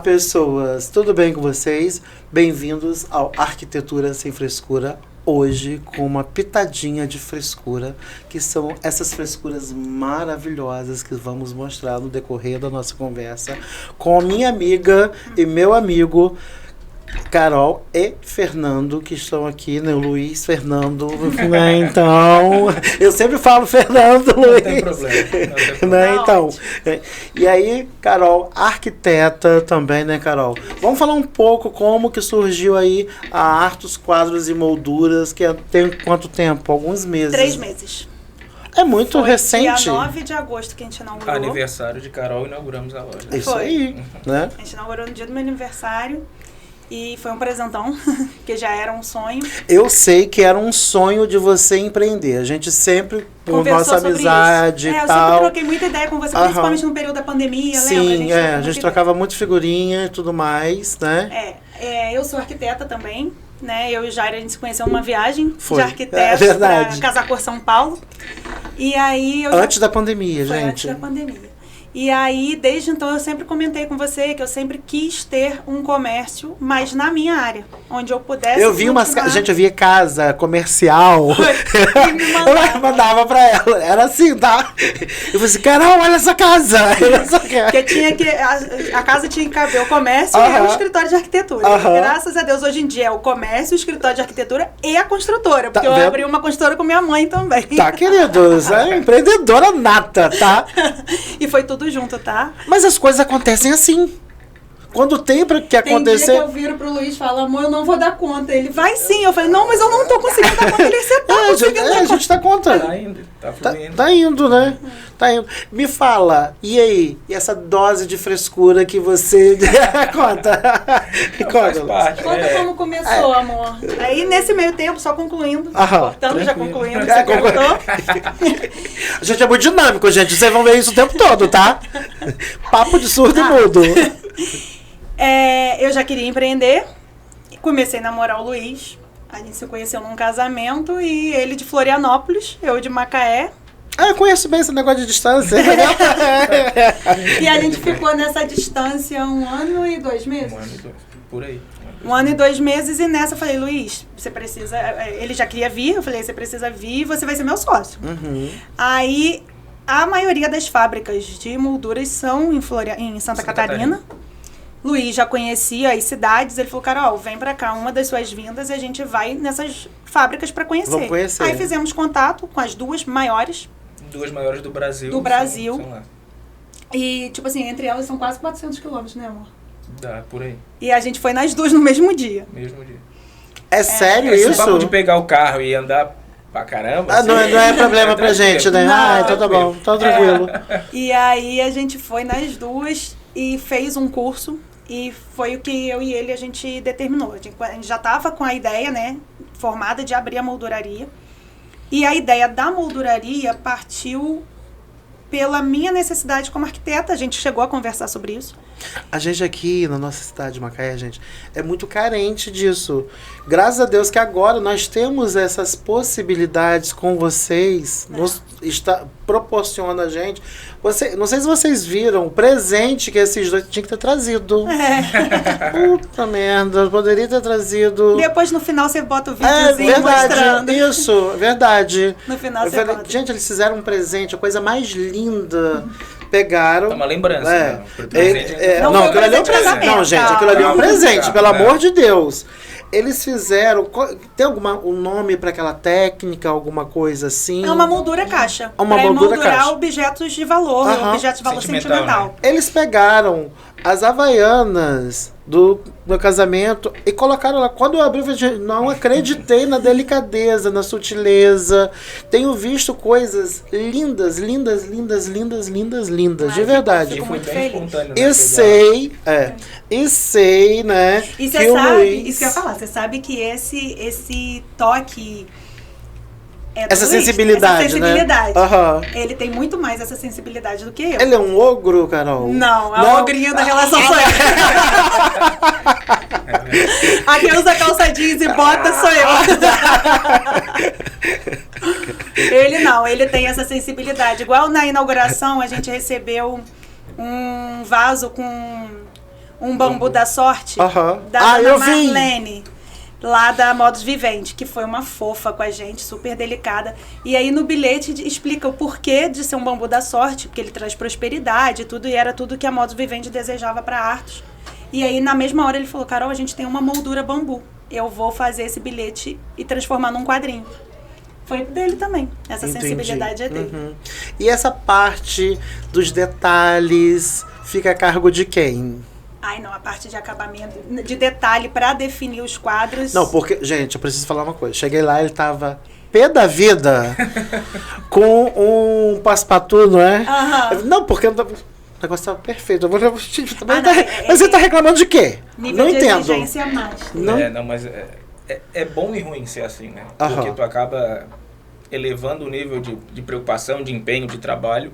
pessoas, tudo bem com vocês? Bem-vindos ao Arquitetura Sem Frescura, hoje com uma pitadinha de frescura, que são essas frescuras maravilhosas que vamos mostrar no decorrer da nossa conversa com a minha amiga e meu amigo Carol e Fernando, que estão aqui, né? O Luiz, Fernando, né? Então, eu sempre falo Fernando, Luiz. Não tem problema. Né? Então, e aí, Carol, arquiteta também, né, Carol? Vamos falar um pouco como que surgiu aí a Artus Quadros e Molduras, que tem quanto tempo? Alguns meses? 3 meses. É muito Foi recente. dia 9 de agosto que a gente inaugurou. Aniversário de Carol, inauguramos a loja. Isso Foi. aí, né? A gente inaugurou no dia do meu aniversário. E foi um presentão, que já era um sonho. Eu sei que era um sonho de você empreender. A gente sempre, por Conversou nossa sobre amizade isso. e Eu tal. sempre troquei muita ideia com você, principalmente no período da pandemia, Sim, lembra? a gente trocava muito figurinha e tudo mais, né? Eu sou arquiteta também, né? Eu e Jair, a gente se conheceu numa viagem Foi. de É arquitetos verdade. para Casacor São Paulo. E aí Antes da pandemia, Foi gente. antes da pandemia. E aí, desde então, eu sempre comentei com você que eu sempre quis ter um comércio, mas na minha área, onde eu pudesse. Eu vi gente, eu via casa comercial. E me mandava. Eu mandava pra ela. Era assim, tá? Eu falei assim, Carol, olha essa casa. Porque tinha que. A casa tinha que caber o comércio e o escritório de arquitetura. Graças a Deus, hoje em dia é o comércio, o escritório de arquitetura e a construtora. Porque eu abri uma construtora com minha mãe também. Tá, queridos. É empreendedora nata, tá? E foi tudo junto, tá? Mas as coisas acontecem assim. Quando tem pra que acontecer. Tem dia que eu viro pro Luiz e falo, amor, eu não vou dar conta. Ele, vai sim. Eu falei, não, mas eu não tô conseguindo dar conta. Ele, você tá conseguindo dar conta. A gente tá contando. Tá indo, tá fluindo. Tá indo, né? Tá indo. Me fala, e aí? E essa dose de frescura que você conta? Faz parte. Conta como começou, amor. Aí, nesse meio tempo, só concluindo. Cortando, já concluindo. Você perguntou. A gente é muito dinâmico, gente. Vocês vão ver isso o tempo todo, tá? Papo de surdo e mudo. Eu já queria empreender. Comecei a namorar o Luiz. A gente se conheceu num casamento e ele de Florianópolis, eu de Macaé. Eu conheço bem esse negócio de distância. E a gente ficou nessa distância 1 ano e 2 meses. 1 ano e 2, por aí. 1 ano e 2 meses e nessa eu falei, Luiz, você precisa... Ele já queria vir, eu falei, você precisa vir e você vai ser meu sócio. Aí, a maioria das fábricas de molduras são em Santa Catarina. Luiz já conhecia as cidades, ele falou, Carol, vem pra cá, uma das suas vindas e a gente vai nessas fábricas pra conhecer. Vamos conhecer. Aí fizemos contato com as 2 maiores. 2 maiores do Brasil. Do Brasil. São lá. E, tipo assim, entre elas são quase 400 quilômetros, né, amor? Dá, por aí. E a gente foi nas 2 no mesmo dia. Mesmo dia. É sério Esse isso? papo de pegar o carro e andar pra caramba. Não é problema pra gente, né? Não, então tá bom, tá tranquilo. E aí a gente foi nas 2 e fez um curso. E foi o que eu e ele a gente determinou. A gente já estava com a ideia, né, formada de abrir a molduraria. E a ideia da molduraria partiu pela minha necessidade como arquiteta. A gente chegou a conversar sobre isso. A gente aqui na nossa cidade de Macaé, gente, é muito carente disso. Graças a Deus que agora nós temos essas possibilidades com vocês, proporciona a gente. Não sei se vocês viram o presente que esses 2 tinham que ter trazido. Puta merda, poderia ter trazido. Depois no final você bota o videozinho verdade, mostrando. Isso, verdade. No final eu você falei, bota. gente, eles fizeram um presente, a coisa mais linda. Pegaram. É uma lembrança. Né? Não, aquilo ali é um presente. casamento, Não, gente, aquilo ali é um presente, pelo Não. amor de Deus. Eles fizeram. Tem um nome para aquela técnica, alguma coisa assim? É uma moldura caixa. Uma pra moldura moldurar caixa. objetos de valor, objetos de valor sentimental. Né? Eles pegaram as havaianas do casamento e colocaram lá. Quando eu abri, eu falei, não acreditei na delicadeza, na sutileza. Tenho visto coisas lindas, lindas, lindas, lindas, lindas, lindas, de verdade. Fico Foi muito bem feliz. espontâneo. E sei, né? E você que sabe, Luiz... isso que eu ia falar, você sabe que esse toque Essa sensibilidade, né? Ele tem muito mais essa sensibilidade do que eu. Ele é um ogro, Carol? Não, é um ogrinho da relação sou eu. A que usa calça jeans e bota sou eu. Ele não, ele tem essa sensibilidade. Igual na inauguração, a gente recebeu um vaso com um bambu da sorte Aham. da Dona eu vi! Marlene, lá da Modus Vivendi, que foi uma fofa com a gente, super delicada. E aí no bilhete explica o porquê de ser um bambu da sorte, porque ele traz prosperidade e tudo, e era tudo que a Modus Vivendi desejava para Arthos. E aí na mesma hora ele falou, Carol, a gente tem uma moldura bambu. Eu vou fazer esse bilhete e transformar num quadrinho. Foi dele também. Essa sensibilidade é dele. E essa parte dos detalhes fica a cargo de quem? Ai, não, a parte de acabamento, de detalhe pra definir os quadros. Não, porque, gente, eu preciso falar uma coisa. Cheguei lá, ele tava pé da vida com um paspatu, não é? Não, porque o negócio tava perfeito. Mas ele tá reclamando de quê? Nível não de entendo. exigência máxima. Não, mas é bom e ruim ser assim, né? Porque tu acaba elevando o nível de preocupação, de empenho, de trabalho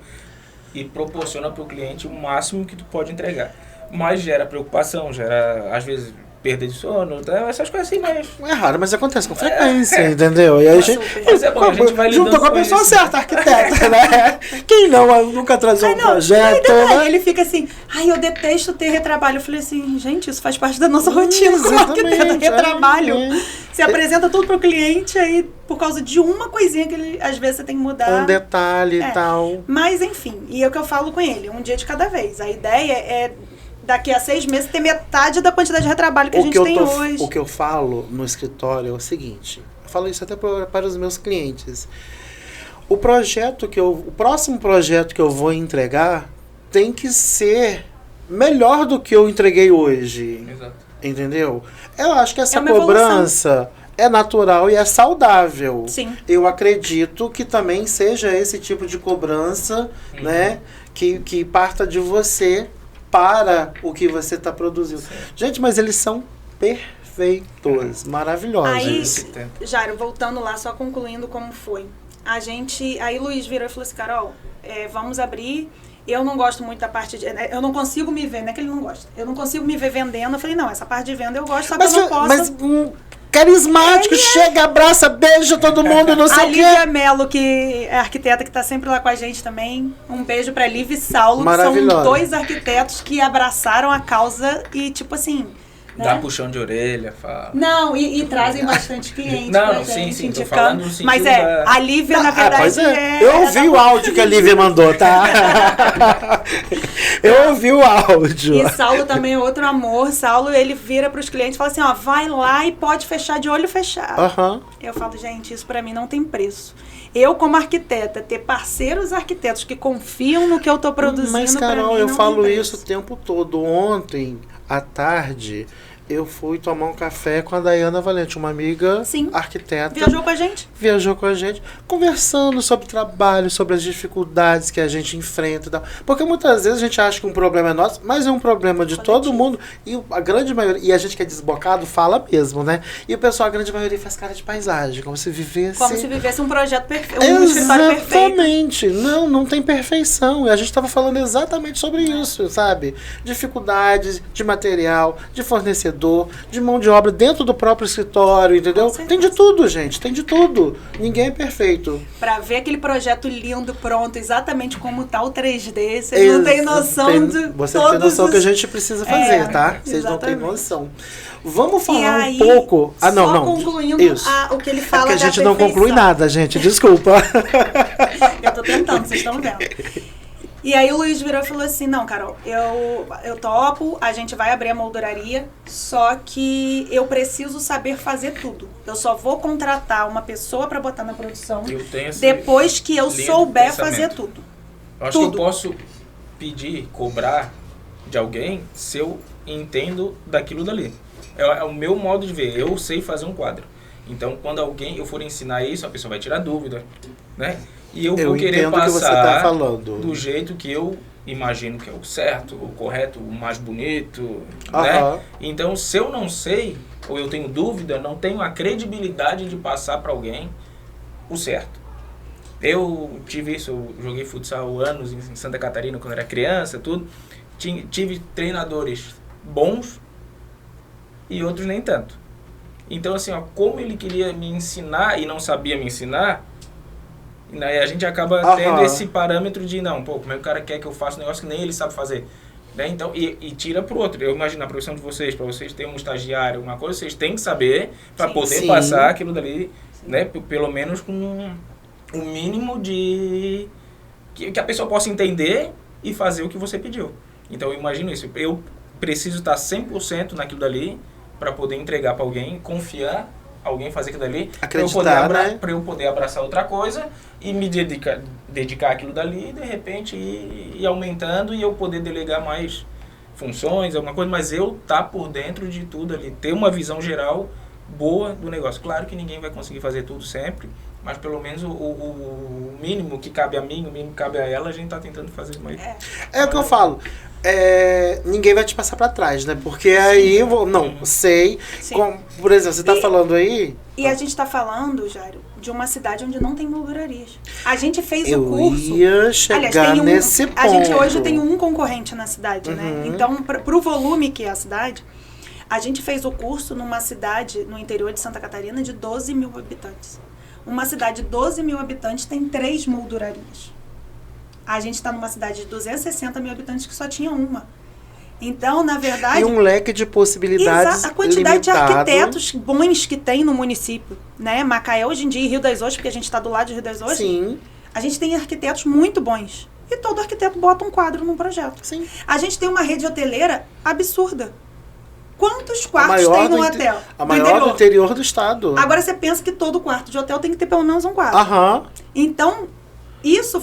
e proporciona para o cliente o máximo que tu pode entregar. Mas gera preocupação, gera, às vezes, perda de sono, essas coisas assim, mas... É raro, mas acontece com frequência, entendeu? E aí mas é bom, a gente vai juntou com a pessoa certa, arquiteta, né? Quem não nunca atrasou um projeto, né? Ele fica assim, eu detesto ter retrabalho. Eu falei assim, gente, isso faz parte da nossa rotina como arquiteta, retrabalho. Você apresenta tudo pro cliente, aí por causa de uma coisinha que ele, às vezes você tem que mudar. Um detalhe e tal. Mas enfim, e é o que eu falo com ele, um dia de cada vez. A ideia é... daqui a 6 meses ter metade da quantidade de retrabalho que a gente tem hoje. O que eu falo no escritório é o seguinte, eu falo isso até para os meus clientes. O próximo projeto que eu vou entregar tem que ser melhor do que eu entreguei hoje. Exato. Entendeu? Eu acho que essa cobrança é natural e é saudável. Sim. Eu acredito que também seja esse tipo de cobrança, né, que parta de você para o que você está produzindo. Sim. Gente, mas eles são perfeitos, maravilhosos. Aí, Jairo, voltando lá, só concluindo como foi. Aí Luiz virou e falou assim, Carol, vamos abrir. Eu não gosto muito da parte de... Eu não consigo me ver, não é que ele não gosta. Eu não consigo me ver vendendo. Eu falei, não, essa parte de venda eu gosto, só que eu não posso... Mas carismático, chega, abraça, beija todo mundo, não sei o quê. A Lívia Mello, que é arquiteta, que está sempre lá com a gente também. Um beijo pra Lívia e Saulo, que são 2 arquitetos que abraçaram a causa e, tipo assim... Dá puxão de orelha, fala. Não, e trazem bastante clientes pra gente. Sim, tô falando no sentido mas a Lívia, na verdade, eu ouvi o áudio que a Lívia mandou, tá? Eu ouvi o áudio. E Saulo também é outro amor. Saulo, ele vira pros clientes e fala assim, vai lá e pode fechar de olho fechado. Eu falo, gente, isso pra mim não tem preço. Eu, como arquiteta, ter parceiros arquitetos que confiam no que eu tô produzindo, mas, Carol, pra mim, eu falo isso o tempo todo. Ontem, à tarde, eu fui tomar um café com a Dayana Valente, uma amiga arquiteta. Viajou com a gente? Viajou com a gente, conversando sobre trabalho, sobre as dificuldades que a gente enfrenta e tal. Porque muitas vezes a gente acha que um problema é nosso, mas é um problema de todo mundo. E a grande maioria, e a gente que é desbocado, fala mesmo, né? E o pessoal, a grande maioria, faz cara de paisagem, como se vivesse... Como se vivesse um projeto perfeito, um escritório perfeito. Exatamente. Não tem perfeição. E a gente estava falando exatamente sobre isso, sabe? Dificuldades de material, de fornecedor, de mão de obra dentro do próprio escritório, entendeu? Tem de tudo, gente, tem de tudo. Ninguém é perfeito. Pra ver aquele projeto lindo, pronto, exatamente como tá o 3D, vocês não têm noção de você não tem noção que a gente precisa fazer, tá? Vocês não têm noção. Vamos falar um pouco... concluindo o que ele fala da porque a gente não conclui nada, gente, desculpa. Eu tô tentando, vocês estão vendo. E aí o Luiz virou e falou assim, não, Carol, eu topo, a gente vai abrir a molduraria, só que eu preciso saber fazer tudo. Eu só vou contratar uma pessoa para botar na produção depois que eu souber fazer tudo. Eu acho que eu posso pedir, cobrar de alguém se eu entendo daquilo dali. É o meu modo de ver, eu sei fazer um quadro. Então, quando eu for ensinar isso, a pessoa vai tirar dúvida, né? E eu vou querer passar do jeito que eu imagino que é o certo, o correto, o mais bonito, né? Então, se eu não sei, ou eu tenho dúvida, não tenho a credibilidade de passar para alguém o certo. Eu tive isso, eu joguei futsal anos em Santa Catarina quando era criança, tudo. Tive treinadores bons e outros nem tanto. Então, assim, como ele queria me ensinar e não sabia me ensinar, a gente acaba tendo esse parâmetro de, como é que o cara quer que eu faça um negócio que nem ele sabe fazer? Né? Então, e tira pro outro. Eu imagino a profissão de vocês, para vocês terem um estagiário, alguma coisa, vocês têm que saber para poder Sim. passar aquilo dali, né? Pelo menos com o mínimo de... Que a pessoa possa entender e fazer o que você pediu. Então, eu imagino isso. Eu preciso estar 100% naquilo dali para poder entregar para alguém, confiar, alguém fazer aquilo dali, para eu poder abraçar outra coisa e me dedicar àquilo dali e, de repente, ir aumentando e eu poder delegar mais funções, alguma coisa, mas eu estar por dentro de tudo ali, ter uma visão geral boa do negócio. Claro que ninguém vai conseguir fazer tudo sempre, mas pelo menos o mínimo que cabe a mim, o mínimo que cabe a ela, a gente está tentando fazer mais. É o que eu falo. Ninguém vai te passar pra trás, né? Porque aí eu vou... Não, sei. Por exemplo, você tá falando aí... E a gente tá falando, Jairo, de uma cidade onde não tem moldurarias. A gente fez eu o curso... ia chegar nesse ponto. A gente hoje tem um concorrente na cidade, né? Então, pro volume que é a cidade, a gente fez o curso numa cidade no interior de Santa Catarina de 12 mil habitantes. Uma cidade de 12 mil habitantes tem 3 moldurarias. A gente está numa cidade de 260 mil habitantes que só tinha uma. Então, na verdade... E um leque de possibilidades a quantidade limitado. de arquitetos bons que tem no município. Né? Macaé, hoje em dia, e Rio das Ostras, porque a gente está do lado de Rio das Ostras. Sim. A gente tem arquitetos muito bons. E todo arquiteto bota um quadro num projeto. Sim. A gente tem uma rede hoteleira absurda. Quantos quartos tem no hotel? A maior do interior do estado. Agora, você pensa que todo quarto de hotel tem que ter pelo menos um quarto. Então... Isso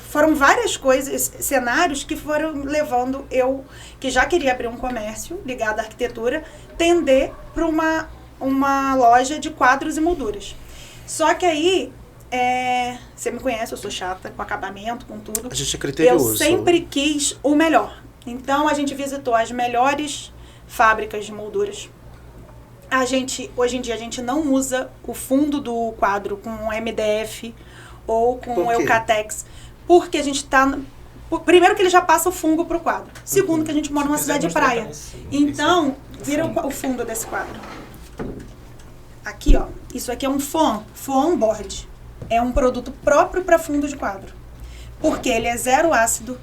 foram várias coisas, cenários que foram levando eu, que já queria abrir um comércio ligado à arquitetura, tender para uma loja de quadros e molduras. Só que aí, você me conhece, eu sou chata com acabamento, com tudo. A gente é criterioso. Eu sempre quis o melhor. Então, a gente visitou as melhores fábricas de molduras. Hoje em dia, a gente não usa o fundo do quadro com MDF, ou com o Eucatex, porque a gente está... Primeiro que ele já passa o fungo para o quadro. Segundo que a gente mora numa cidade de praia. Então, vira o fundo desse quadro. Aqui, ó. Isso aqui é um foam board. É um produto próprio para fundo de quadro. Porque ele é zero ácido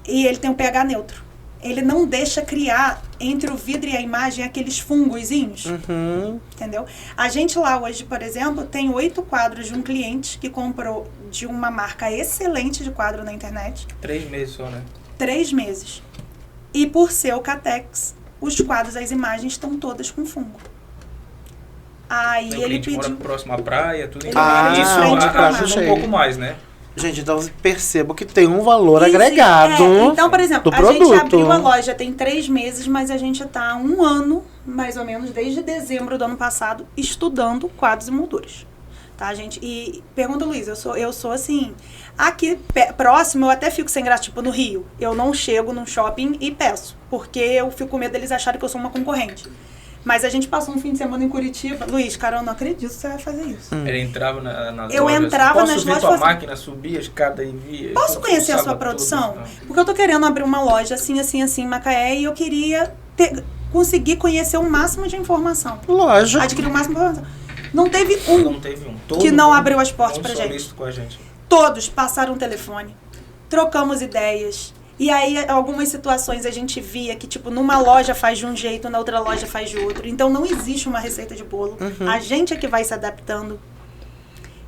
e ele tem um pH neutro. Ele não deixa criar entre o vidro e a imagem aqueles fungozinhos. Entendeu? A gente lá hoje, por exemplo, tem 8 quadros de um cliente que comprou de uma marca excelente de quadro na internet. 3 meses só, né? 3 meses. E por ser o Catex, os quadros, as imagens estão todas com fungo. Aí ele pediu... mora próximo à praia, tudo Ele isso ajuda um pouco mais, né? Gente, então percebo que tem um valor agregado. Então, por exemplo, do a produto. gente abriu a loja tem 3 meses, mas a gente está há 1 ano, mais ou menos, desde dezembro do ano passado, estudando quadros e molduras. Tá, gente? E pergunta, Luiz, eu sou assim, aqui próximo eu até fico sem graça, tipo no Rio. Eu não chego num shopping e peço, porque eu fico com medo deles acharem que eu sou uma concorrente. Mas a gente passou um fim de semana em Curitiba. Luiz, cara, eu não acredito que você vai fazer isso. Ele entrava nas eu lojas. Entrava nas lojas. Posso ver tua máquina, subia a escada e via. Posso conhecer a sua produção? Porque eu tô querendo abrir uma loja assim, em Macaé, e eu queria conseguir conhecer o máximo de informação. Lógico. Adquirir o máximo de informação. Não teve um Todo que não abriu as portas pra gente. Com a gente. Todos passaram o telefone. Trocamos ideias. E aí, algumas situações a gente via que, tipo, numa loja faz de um jeito, na outra loja faz de outro. Então, não existe uma receita de bolo. A gente é que vai se adaptando.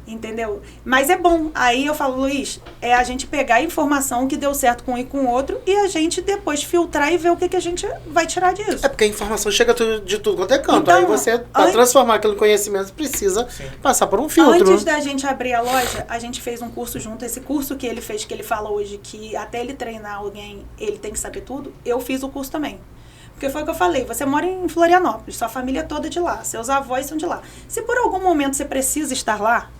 Entendeu? Mas é bom. Aí eu falo, Luiz, é a gente pegar a informação que deu certo com um e com o outro e a gente depois filtrar e ver o que a gente vai tirar disso. É porque a informação chega de tudo quanto é canto. Então, aí você, para transformar aquele conhecimento, precisa passar por um filtro. Antes da gente abrir a loja, a gente fez um curso junto. Esse curso que ele fez, que ele fala hoje, que até ele treinar alguém, ele tem que saber tudo, eu fiz o curso também. Porque foi o que eu falei, você mora em Florianópolis, sua família é toda de lá, seus avós são de lá. Se por algum momento você precisa estar lá,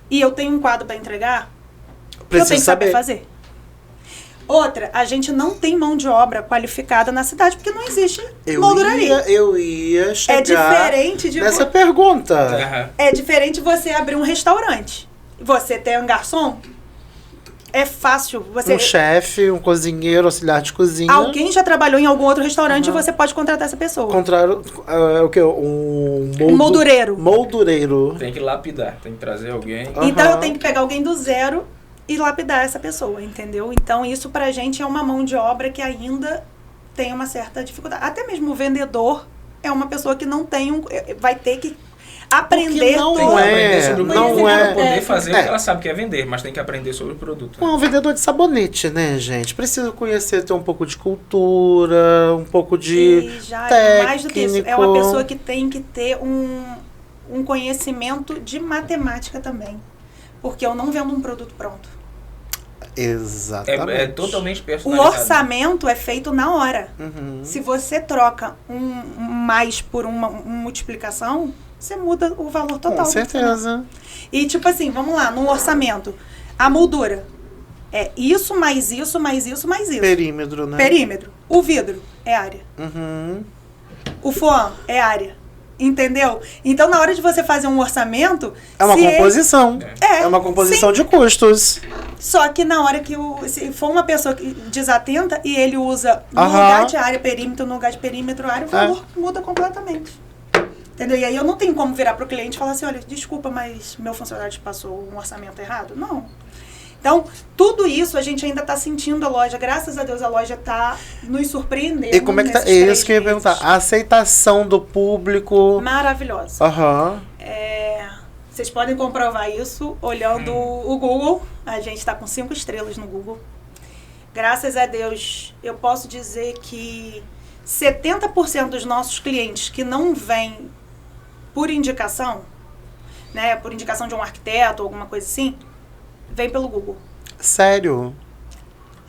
e eu tenho um quadro para entregar, eu tenho que saber fazer. Outra, a gente não tem mão de obra qualificada na cidade, porque não existe molduraria. Eu ia chegar diferente de nessa pergunta. É diferente você abrir um restaurante. Você ter um garçom, é fácil. Um chefe, um cozinheiro, auxiliar de cozinha. Alguém já trabalhou em algum outro restaurante e você pode contratar essa pessoa. Contrário, o que? Um moldureiro. Moldureiro. Tem que lapidar, tem que trazer alguém. Então eu tenho que pegar alguém do zero e lapidar essa pessoa, entendeu? Então, isso pra gente é uma mão de obra que ainda tem uma certa dificuldade. Até mesmo o vendedor é uma pessoa que não tem vai ter que aprender não todo. Aprender sobre o produto para poder é, fazer o que ela sabe que é vender, mas tem que aprender sobre o produto. Um vendedor de sabonete, né, gente? Precisa conhecer, ter um pouco de cultura, um pouco de E já técnico. mais do que isso, é uma pessoa que tem que ter um conhecimento de matemática também. Porque eu não vendo um produto pronto. Exatamente. É totalmente O personalizado. orçamento é feito na hora. Uhum. Se você troca um mais por uma multiplicação, você muda o valor total. Com certeza. E tipo assim, vamos lá, no orçamento, a moldura é isso, mais isso, mais isso, mais isso. Perímetro, né? Perímetro. O vidro é área. Uhum. O foam é área. Entendeu? Então, na hora de você fazer um orçamento... É uma se composição. É uma composição de custos. Só que na hora que se for uma pessoa desatenta e ele usa no Aham. lugar de área perímetro, no lugar de perímetro área, o valor muda completamente. Entendeu? E aí eu não tenho como virar pro cliente e falar assim, olha, desculpa, mas meu funcionário te passou um orçamento errado. Não. Então, tudo isso a gente ainda está sentindo a loja. Graças a Deus a loja está nos surpreendendo. E como é que tá? nesses É 3 isso que eu ia meses. perguntar. A aceitação do público. Maravilhosa. Aham. Vocês podem comprovar isso olhando o Google. A gente está com 5 estrelas no Google. Graças a Deus, eu posso dizer que 70% dos nossos clientes que não vêm por indicação, né, por indicação de um arquiteto ou alguma coisa assim, vem pelo Google. Sério?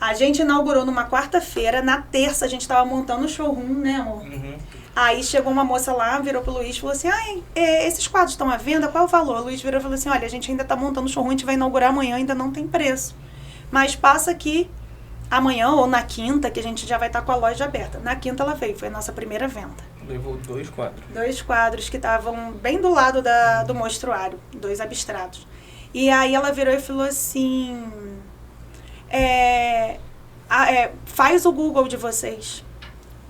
A gente inaugurou numa quarta-feira, na terça a gente estava montando o showroom, né, amor? Uhum. Aí chegou uma moça lá, virou pro Luiz e falou assim, esses quadros estão à venda, qual é o valor? O Luiz virou e falou assim, olha, a gente ainda tá montando o showroom, a gente vai inaugurar amanhã, ainda não tem preço. Mas passa aqui amanhã ou na quinta, que a gente já vai estar com a loja aberta. Na quinta ela veio, foi a nossa primeira venda. Levou 2 quadros. 2 quadros que estavam bem do lado do mostruário, 2 abstratos. E aí ela virou e falou assim, faz o Google de vocês.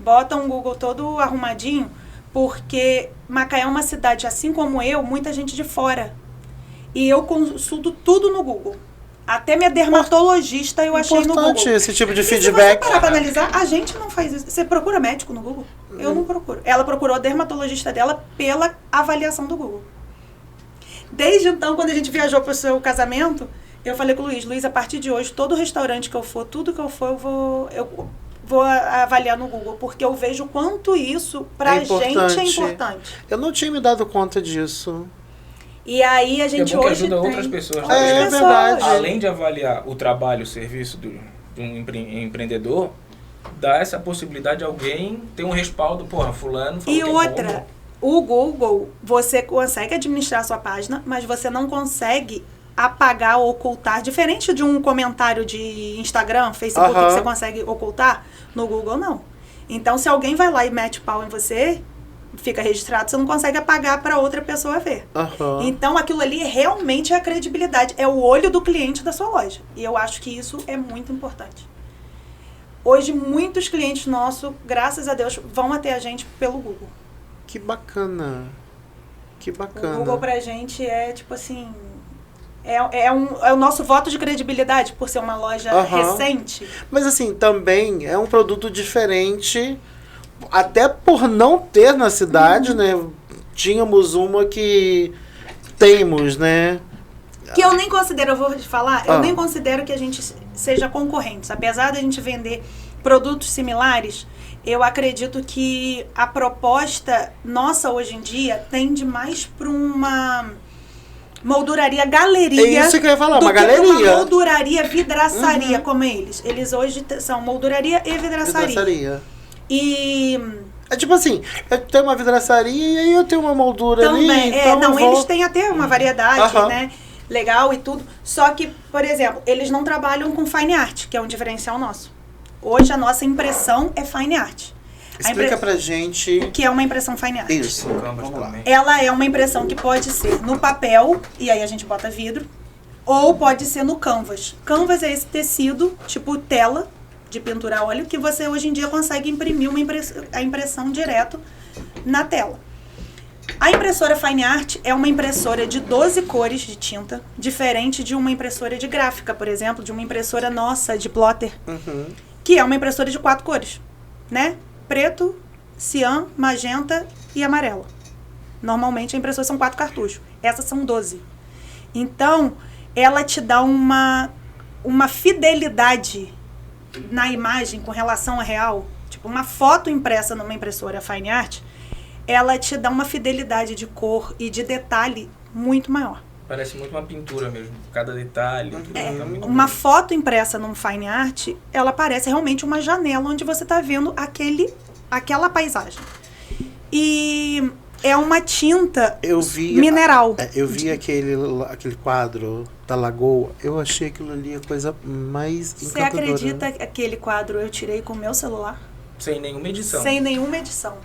Bota um Google todo arrumadinho, porque Macaé é uma cidade, assim como eu, muita gente de fora. E eu consulto tudo no Google. Até minha dermatologista eu achei no Google. Importante esse tipo de E se você feedback. parar pra analisar, a gente não faz isso. Você procura médico no Google? Eu não procuro. Ela procurou a dermatologista dela pela avaliação do Google. Desde então, quando a gente viajou pro seu casamento, eu falei com o Luiz, a partir de hoje, todo restaurante que eu for, tudo que eu for, eu vou avaliar no Google, porque eu vejo o quanto isso pra gente é importante. Eu não tinha me dado conta disso. E aí a gente é bom que hoje ajuda tem outras pessoas. outras É pessoas. verdade. Além de avaliar o trabalho, o serviço de um empreendedor, dá essa possibilidade de alguém ter um respaldo, porra, fulano falou E que é outra, bom. o Google, você consegue administrar a sua página, mas você não consegue apagar ou ocultar, diferente de um comentário de Instagram, Facebook, que você consegue ocultar, no Google não. Então, se alguém vai lá e mete pau em você, fica registrado, você não consegue apagar para outra pessoa ver. Então, aquilo ali realmente é a credibilidade, é o olho do cliente da sua loja. E eu acho que isso é muito importante. Hoje, muitos clientes nossos, graças a Deus, vão até a gente pelo Google. Que bacana. Que bacana. O Google pra gente é, tipo assim... É o nosso voto de credibilidade, por ser uma loja recente. Mas assim, também é um produto diferente, até por não ter na cidade, né? Tínhamos uma que temos, né? Que eu nem considero, eu vou te falar, eu nem considero que a gente seja concorrentes. Apesar da gente vender produtos similares, eu acredito que a proposta nossa hoje em dia tende mais para uma molduraria galeria. É isso que eu ia falar, do uma que galeria. uma molduraria vidraçaria, como eles. Eles hoje são molduraria e vidraçaria. E... é tipo assim, eu tenho uma vidraçaria e aí eu tenho uma moldura também, ali, então não, eu vou... eles têm até uma variedade, né? Legal e tudo. Só que, por exemplo, eles não trabalham com fine art, que é um diferencial nosso. Hoje a nossa impressão é fine art. Explica pra gente... O que é uma impressão fine art? Isso, Vamos lá. Ela é uma impressão que pode ser no papel, e aí a gente bota vidro, ou pode ser no canvas. Canvas é esse tecido, tipo tela de pintura a óleo, que você hoje em dia consegue imprimir a impressão direto na tela. A impressora Fine Art é uma impressora de 12 cores de tinta, diferente de uma impressora de gráfica, por exemplo, de uma impressora nossa, de plotter, que é uma impressora de 4 cores, né? Preto, cian, magenta e amarelo. Normalmente a impressora são 4 cartuchos. Essas são 12. Então, ela te dá uma fidelidade na imagem com relação à real. Tipo, uma foto impressa numa impressora Fine Art, ela te dá uma fidelidade de cor e de detalhe muito maior. Parece muito uma pintura mesmo, cada detalhe. Uma foto impressa num Fine Art, ela parece realmente uma janela onde você está vendo aquela paisagem. E é uma tinta mineral. Eu vi aquele quadro da lagoa, eu achei aquilo ali a coisa mais encantadora. Você acredita que aquele quadro eu tirei com o meu celular? Sem nenhuma edição. Sem nenhuma edição.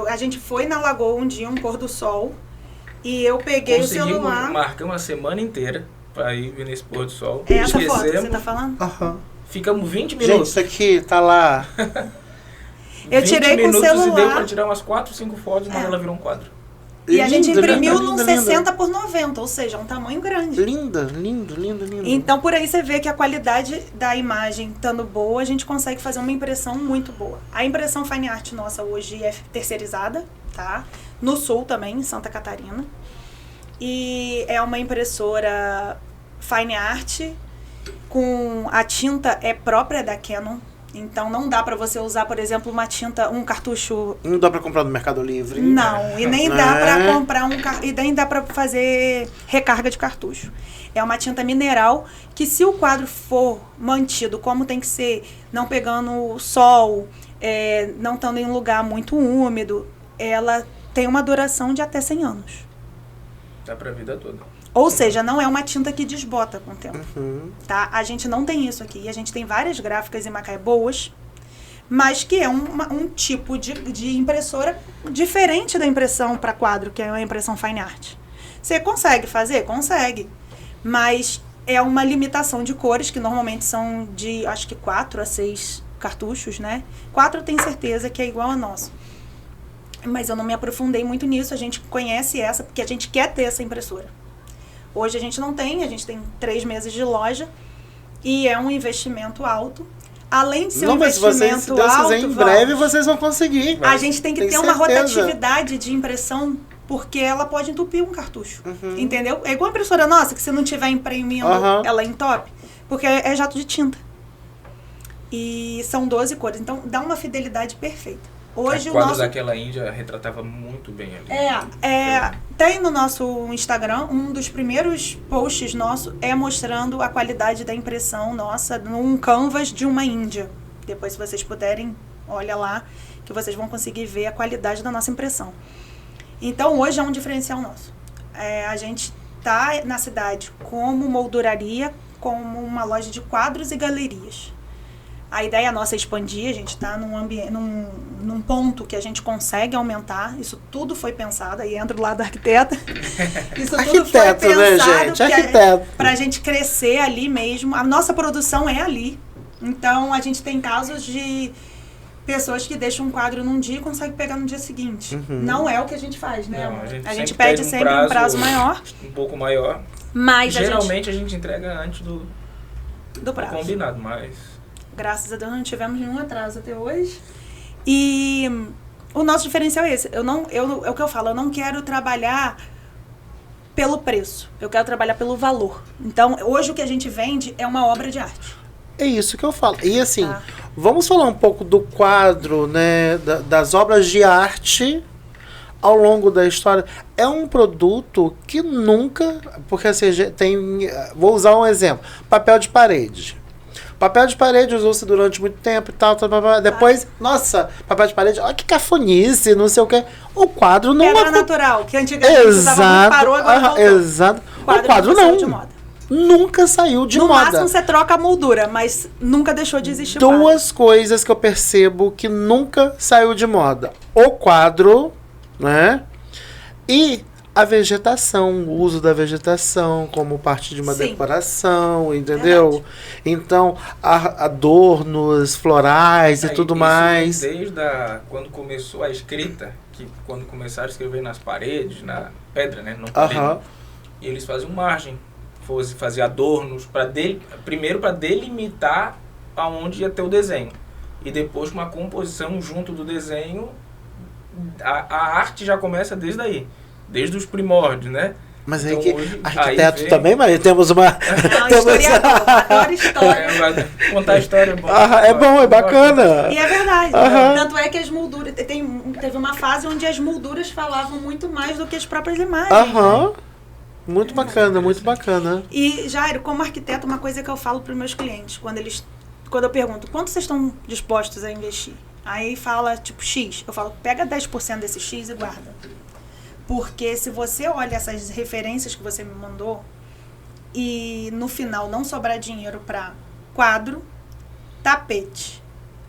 A gente foi na lagoa um dia, um pôr do sol, e eu peguei o celular. Marcamos uma semana inteira pra ir ver nesse pôr do sol. É essa foto que você tá falando? Ficamos 20 Gente, minutos. isso aqui tá lá. Eu tirei com o celular. E deu pra tirar umas 4, 5 fotos, mas ela virou um quadro. E a gente imprimiu num 60 por 90, ou seja, um tamanho grande. Lindo. Então, por aí você vê que a qualidade da imagem estando boa, a gente consegue fazer uma impressão muito boa. A impressão Fine Art nossa hoje é terceirizada, tá? No Sul também, em Santa Catarina. E é uma impressora Fine Art com a tinta é própria da Canon. Então não dá pra você usar, por exemplo, uma tinta, um cartucho. Não dá pra comprar no Mercado Livre. Não, e nem dá pra comprar e nem dá pra fazer recarga de cartucho. É uma tinta mineral que, se o quadro for mantido como tem que ser, não pegando sol, não estando em um lugar muito úmido, ela tem uma duração de até 100 anos. Dá pra vida toda. Ou seja, não é uma tinta que desbota com o tempo. Tá? A gente não tem isso aqui. A gente tem várias gráficas em Macaé boas, mas que é um tipo de impressora diferente da impressão para quadro, que é a impressão Fine Art. Você consegue fazer? Consegue. Mas é uma limitação de cores, que normalmente são de, acho que 4 a 6 cartuchos, né? 4 eu tenho certeza que é igual a nosso. Mas eu não me aprofundei muito nisso. A gente conhece essa porque a gente quer ter essa impressora. Hoje a gente não tem, a gente tem 3 meses de loja e é um investimento alto. Além de ser um investimento alto, em breve vocês vão conseguir. A gente tem que ter uma rotatividade de impressão, porque ela pode entupir um cartucho, entendeu? É igual a impressora nossa, que se não tiver imprimindo, ela entope, porque é jato de tinta. E são 12 cores, então dá uma fidelidade perfeita. Hoje o quadro daquela Índia retratava muito bem ali. Tem no nosso Instagram, um dos primeiros posts nosso é mostrando a qualidade da impressão nossa num canvas de uma Índia. Depois, se vocês puderem, olha lá, que vocês vão conseguir ver a qualidade da nossa impressão. Então, hoje é um diferencial nosso. A gente está na cidade como molduraria, como uma loja de quadros e galerias. A ideia nossa é expandir, a gente está num ponto que a gente consegue aumentar. Isso tudo foi pensado, aí entra o lado da arquiteta. Isso tudo foi pensado, né, gente? Para a gente crescer ali mesmo. A nossa produção é ali. Então, a gente tem casos de pessoas que deixam um quadro num dia e conseguem pegar no dia seguinte. Não é o que a gente faz, né? Não, a gente pede sempre um prazo maior. Um pouco maior. Mas geralmente a gente entrega antes do prazo. Combinado, mas... Graças a Deus não tivemos nenhum atraso até hoje. E o nosso diferencial é esse. É o que eu falo, eu não quero trabalhar pelo preço. Eu quero trabalhar pelo valor. Então, hoje o que a gente vende é uma obra de arte. É isso que eu falo. E assim, vamos falar um pouco do quadro, né, das obras de arte ao longo da história. É um produto que nunca... Porque assim, vou usar um exemplo. Papel de parede. Papel de parede usou-se durante muito tempo e tal. Depois, nossa, papel de parede, olha que cafonice, não sei o quê. O quadro não... Pedra natural, que antigamente usava muito, parou, agora voltou. Exato. O quadro não. De moda. Nunca saiu de moda. No máximo você troca a moldura, mas nunca deixou de existir. Duas coisas que eu percebo que nunca saiu de moda. O quadro, né? E a vegetação, o uso da vegetação como parte de uma Sim. decoração, entendeu? Verdade. Então, adornos florais e tudo Isso mais. Desde quando começou a escrita, que quando começaram a escrever nas paredes, na pedra, né? No parede, Aham. e eles faziam margem, faziam adornos, primeiro para delimitar aonde ia ter o desenho. E depois uma composição junto do desenho. A arte já começa desde aí, desde os primórdios, né? Mas Então, aí hoje, arquiteto vem- também, Maria, temos uma... Não, temos- historiador, adoro história. Contar a história é bom. É bom, é bacana. E é verdade. Aham. Tanto é que as molduras... Teve uma fase onde as molduras falavam muito mais do que as próprias imagens. Aham. Muito bacana, muito bacana. E, Jairo, como arquiteto, uma coisa que eu falo para os meus clientes, quando eu pergunto, quanto vocês estão dispostos a investir? Aí fala, tipo, X. Eu falo, pega 10% desse X e guarda. Porque se você olha essas referências que você me mandou e no final não sobrar dinheiro para quadro, tapete,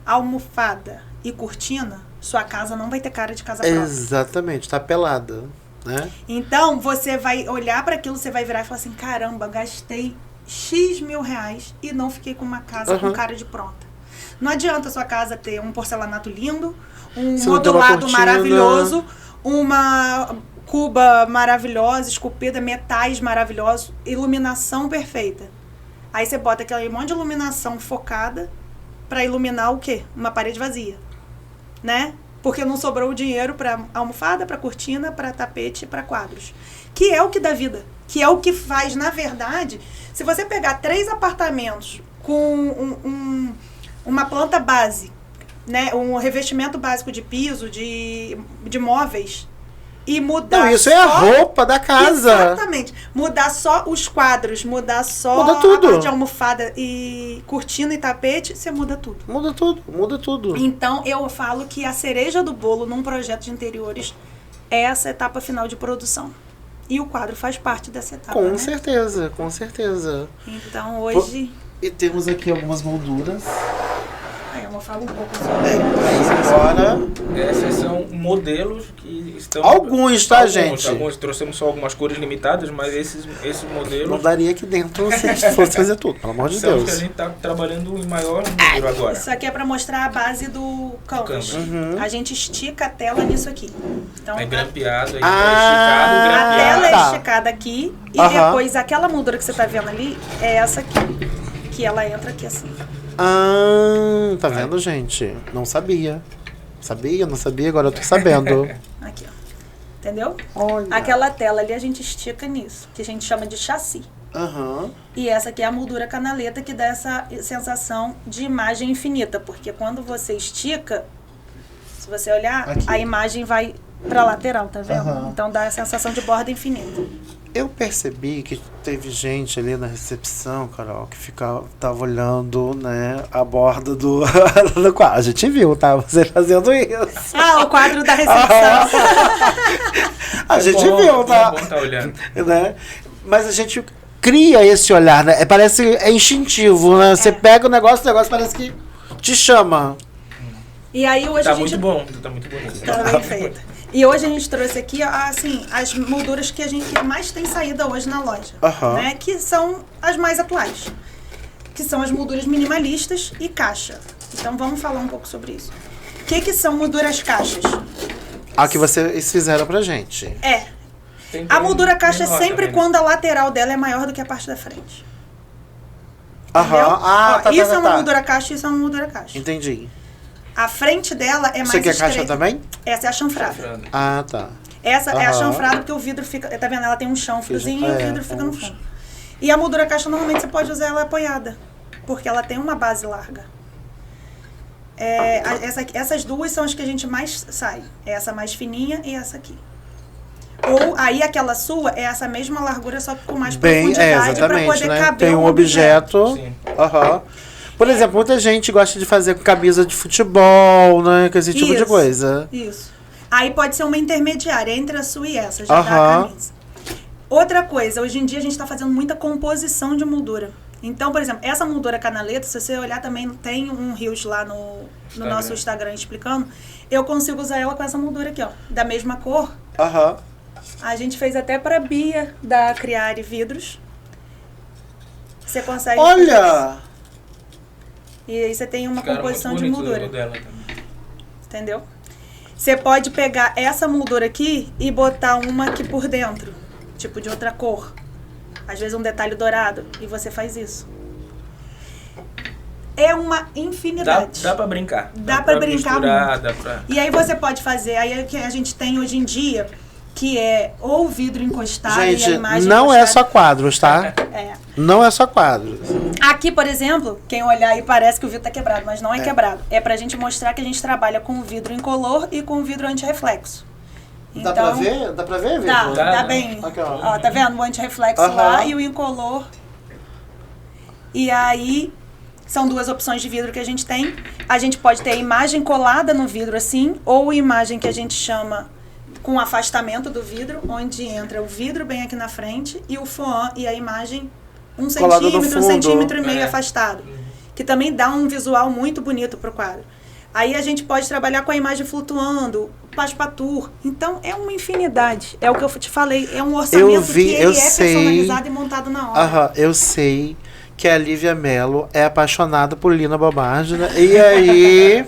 almofada e cortina, sua casa não vai ter cara de casa própria. Exatamente, tá pelada, né? Então, você vai olhar para aquilo, você vai virar e falar assim, caramba, gastei X mil reais e não fiquei com uma casa com cara de pronta. Não adianta a sua casa ter um porcelanato lindo, um Se não tem uma modulado cortina. maravilhoso, uma cuba maravilhosa, esculpida, metais maravilhosos, iluminação perfeita. Aí você bota aquele monte de iluminação focada para iluminar o quê? Uma parede vazia, né? Porque não sobrou o dinheiro para almofada, para cortina, para tapete, para quadros. Que é o que dá vida. Que é o que faz, na verdade, se você pegar 3 apartamentos com uma planta base, né, um revestimento básico de piso, de móveis, e mudar Não, isso é a roupa da casa. Exatamente. Mudar só os quadros, mudar só Muda tudo. a parte de almofada e cortina e tapete, você muda tudo. Muda tudo, muda tudo. Então, eu falo que a cereja do bolo num projeto de interiores é essa etapa final de produção. E o quadro faz parte dessa etapa, Com né? certeza, com certeza. Então, hoje... E temos aqui algumas molduras. Aí eu vou falar um pouco sobre... Agora, Esses são modelos que estão... alguns, tá, gente? Alguns, trouxemos só algumas cores limitadas, mas esses modelos Não daria aqui dentro se a gente fosse fazer tudo, pelo amor de são os que Deus. a gente está trabalhando em maior número agora. Isso aqui é para mostrar a base do canvas. Canvas. A gente estica a tela nisso aqui. Então, É grampeado, aí Ah, é a esticado, tela é grampeado. esticada aqui e Aham. depois aquela moldura que você tá vendo ali é essa aqui. Que ela entra aqui assim. Ah, tá vendo, gente? Não sabia. Sabia, não sabia, agora eu tô sabendo. Aqui, ó. Entendeu? Olha. Aquela tela ali a gente estica nisso, que a gente chama de chassi. Aham. E essa aqui é a moldura canaleta que dá essa sensação de imagem infinita, porque quando você estica, se você olhar, Aqui. a imagem vai pra lateral, tá vendo? Aham. Então dá a sensação de borda infinita. Eu percebi que teve gente ali na recepção, Carol, que tava olhando, né, a borda do quadro. A gente viu, tá? Você fazendo isso. Ah, o quadro da recepção. A gente bom, viu, tá? É bom tá olhando. Né? Mas a gente cria esse olhar, né? Parece é instintivo, né? Você pega o negócio parece que te chama. E aí hoje Tá a gente... muito bom, tá muito bonito. Tá bem feita. E hoje a gente trouxe aqui, assim, as molduras que a gente mais tem saída hoje na loja. Aham. Né? Que são as mais atuais. Que são as molduras minimalistas e caixa. Então vamos falar um pouco sobre isso. O que são molduras caixas? A que vocês fizeram pra gente. É. Tem A moldura caixa é menor sempre também, né? quando a lateral dela é maior do que a parte da frente. Aham. Entendeu? Ah, Ó, tá, isso tá, é uma tá. moldura caixa e isso é uma moldura caixa. Entendi. A frente dela é mais Isso aqui é caixa estreita. também? Essa é a chanfrada. Chanfrado. Ah, tá. Essa é a Aham. chanfrada porque o vidro fica... Tá vendo? Ela tem um chanfrozinho e o vidro fica no um fundo. E a moldura caixa, normalmente, você pode usar ela apoiada. Porque ela tem uma base larga. Essas duas são as que a gente mais sai. É essa mais fininha e essa aqui. Ou aí aquela sua é essa mesma largura, só que com mais profundidade para exatamente, poder né? caber Tem um o objeto. Sim. Aham. Por exemplo, muita gente gosta de fazer com camisa de futebol, né? Com esse tipo de Isso. coisa. Isso. Aí pode ser uma intermediária entre a sua e essa, já dá Aham. a camisa. Outra coisa, hoje em dia a gente está fazendo muita composição de moldura. Então, por exemplo, essa moldura canaleta, se você olhar também, tem um reels lá no nosso Instagram explicando, eu consigo usar ela com essa moldura aqui, ó, da mesma cor. Aham. A gente fez até para Bia da Criare Vidros. Você consegue... Olha! E aí você tem uma Ficaram composição muito de bonitos moldura. o dela também. Entendeu? Você pode pegar essa moldura aqui e botar uma aqui por dentro. Tipo de outra cor. Às vezes um detalhe dourado. E você faz isso. É uma infinidade. Dá pra brincar. Dá pra brincar misturar, muito. dá pra... E aí você pode fazer, aí é o que a gente tem hoje em dia, que é ou vidro encostado e a Gente, imagem não é só encostada. quadros, tá? É. Não é só quadros. Aqui, por exemplo, quem olhar aí parece que o vidro tá quebrado, mas não é quebrado. É pra gente mostrar que a gente trabalha com vidro incolor e com vidro antirreflexo. Dá pra ver? Dá pra ver, Vitor? Dá bem. Aqui, ó. Ó, tá vendo? O antirreflexo Aham. lá e o incolor. E aí, são duas opções de vidro que a gente tem. A gente pode ter a imagem colada no vidro assim, ou imagem que a gente chama com afastamento do vidro, onde entra o vidro bem aqui na frente e o foam e a imagem Colado no centímetro, fundo. 1,5 centímetro É. afastado. Que também dá um visual muito bonito pro quadro. Aí a gente pode trabalhar com a imagem flutuando, passepartout. Então, é uma infinidade. É o que eu te falei. É um orçamento que ele é personalizado e montado na hora. Aham, eu sei que a Lívia Mello é apaixonada por Lina Bobardi, né? E aí...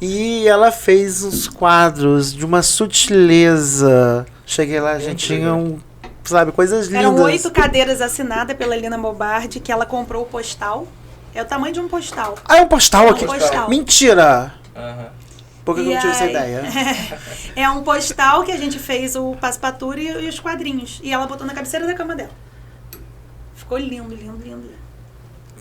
E ela fez uns quadros de uma sutileza. Cheguei lá, a gente tinha sabe, coisas lindas. Eram 8 cadeiras assinadas pela Lina Bobardi, que ela comprou o postal. É o tamanho de um postal. Ah, é um postal aqui? Postal. Mentira! Aham. Por que eu não tive essa aí- ideia? É um postal que a gente fez o passepartout e os quadrinhos. E ela botou na cabeceira da cama dela. Ficou lindo, lindo, lindo.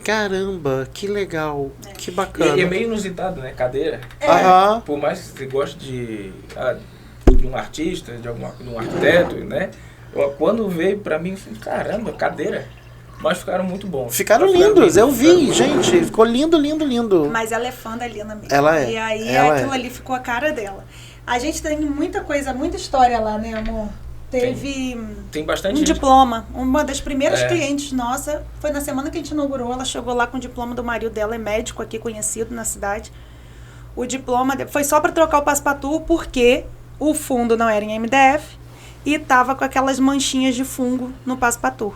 Caramba, que legal. Que bacana. E é meio inusitado, né? Cadeira. Aham. Por mais que você goste de um artista, de um arquiteto, né? Quando veio pra mim, eu falei, caramba, cadeira. Mas ficaram muito bons. Ficaram Ficaram lindos, eu ficaram vi, muito gente. Ficou lindo, lindo, lindo. Mas ela é fã da Lina mesmo. Ela é, E aí ela aquilo é. ali ficou a cara dela. A gente tem muita coisa, muita história lá, né, amor? Teve Tem bastante um gente. diploma. Uma das primeiras É. clientes nossa, foi na semana que a gente inaugurou, ela chegou lá com o diploma do marido dela, é médico aqui conhecido na cidade. O diploma foi só para trocar o passepartout porque o fundo não era em MDF e tava com aquelas manchinhas de fungo no passepartout,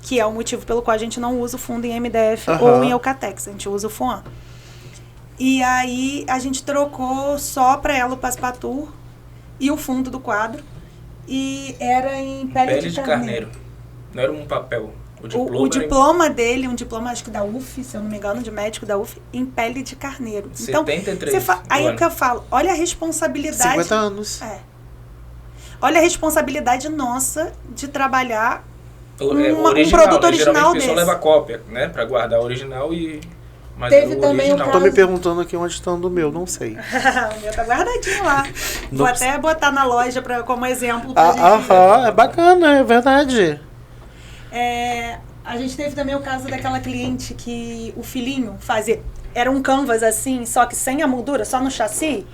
que é o motivo pelo qual a gente não usa o fundo em MDF Aham. ou em Eucatex, a gente usa o foam. E aí a gente trocou só para ela o passepartout e o fundo do quadro. E era em pele de carneiro. Não era um papel. O diploma, O era diploma dele, um diploma acho que da UF, se eu não me engano, de médico da UF, em pele de carneiro. em Então, 73 aí do é o que eu ano. falo, olha a responsabilidade. 50 anos. É. Olha a responsabilidade nossa de trabalhar O um produto né? original Geralmente o pessoal desse. leva cópia, né? Pra guardar o original e... Mas Teve o também o original. Tô me perguntando aqui onde está o meu, não sei. o meu tá guardadinho lá. Vou Não até botar na loja como exemplo pra gente. Aham, é bacana, é verdade. A gente teve também o caso daquela cliente que o filhinho fazia. Era um canvas assim, só que sem a moldura, só no chassi.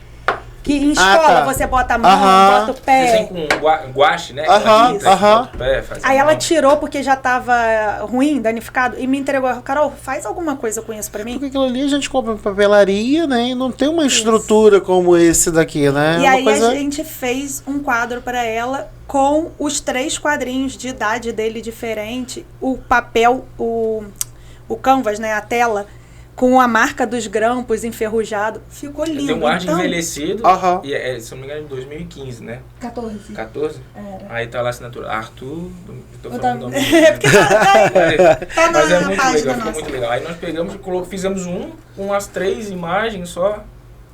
Que em escola tá. você bota a mão, Aham. bota o Vocês pé. têm com guache, né? Aham, Aquela tinta, aham. bota o pé, faz a Aí ela mão. tirou porque já tava ruim, danificado, e me entregou. Carol, faz alguma coisa com isso pra mim? Porque aquilo ali a gente compra em papelaria, né? E não tem uma estrutura como esse daqui, né? E Uma aí coisa... a gente fez um quadro pra ela com os 3 quadrinhos de idade dele diferente, o papel, o canvas, né, a tela, com a marca dos grampos enferrujado. Ficou lindo. Tem um ar de Então, envelhecido. Aham. E se eu não me engano, em 2015, né? 14. 14? Era. Aí tá lá a assinatura. Arthur. Tô Eu falando o nome. É porque tá Mas é na muito página legal, ficou nossa. muito legal. Aí nós pegamos e fizemos com as 3 imagens só.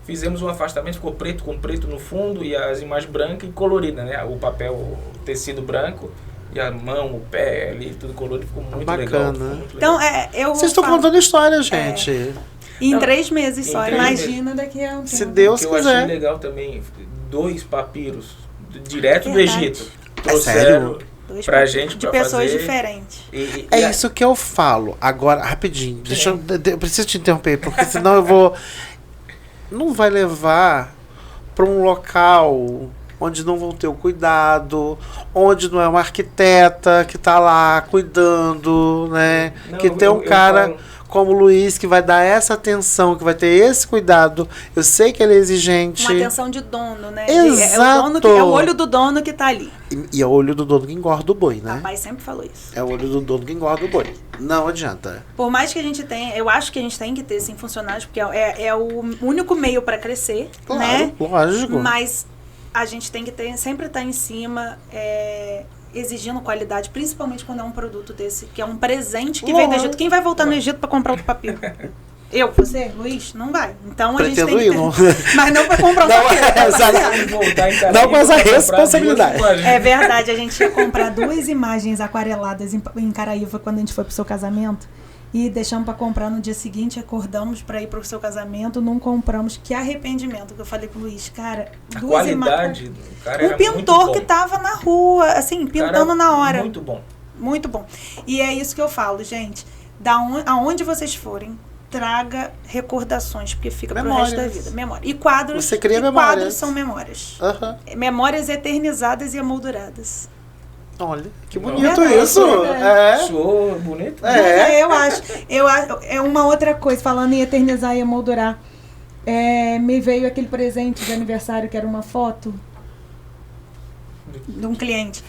Fizemos um afastamento, ficou preto com preto no fundo e as imagens brancas e coloridas, né? O papel, o tecido branco e a mão, o pé ali, tudo colorido, ficou muito Bacana. legal. Ficou muito Então, legal. eu Vocês estão falo, contando história, gente. em Não, 3 meses só. em 3 Imagina daqui a um Se tempo. Deus O que eu achei quiser. legal também, 2 papiros direto do Verdade. Egito. É Trouxeram sério? Dois pra papéis gente, de pra pessoas fazer. diferentes. É isso que eu falo. Agora, rapidinho, eu preciso te interromper, porque senão eu vou... Não vai levar para um local onde não vão ter o cuidado, onde não é uma arquiteta que tá lá cuidando, né? Não, que tem um eu cara falo- como o Luiz, que vai dar essa atenção, que vai ter esse cuidado. Eu sei que ele é exigente. Uma atenção de dono, né? Exato. É o olho do dono que tá ali. E é o olho do dono que engorda o boi, né? Papai sempre falou isso. É o olho do dono que engorda o boi. Não adianta. Por mais que a gente tenha, eu acho que a gente tem que ter, sim, funcionários, porque é o único meio para crescer, Claro, né? lógico. Mas a gente tem que ter, sempre estar em cima, exigindo qualidade, principalmente quando é um produto desse, que é um presente que vem do Egito. Quem vai voltar no Egito para comprar outro papel? Eu, você, Luiz? Não vai. Então a gente tem que ter... não. Mas não para comprar um papel. Exato. Não com essa responsabilidade. É verdade, a gente ia comprar 2 imagens aquareladas em Caraíva quando a gente foi pro seu casamento. E deixamos para comprar no dia seguinte, acordamos para ir pro seu casamento, não compramos. Que arrependimento que eu falei pro Luiz, cara. A qualidade do cara era um pintor muito bom. que tava na rua, assim, pintando na hora. Muito bom. Muito bom. E é isso que eu falo, gente. Aonde vocês forem, traga recordações, porque fica Memórias. pro resto da vida. Memória. E quadros. Você cria e memórias. quadros são memórias. Uhum. Memórias eternizadas e emolduradas. Olha, que Não. bonito Verdade, isso. verdade. É. Soou bonito? É. Eu acho. É uma outra coisa, falando em eternizar e emoldurar. Me veio aquele presente de aniversário que era uma foto de um cliente.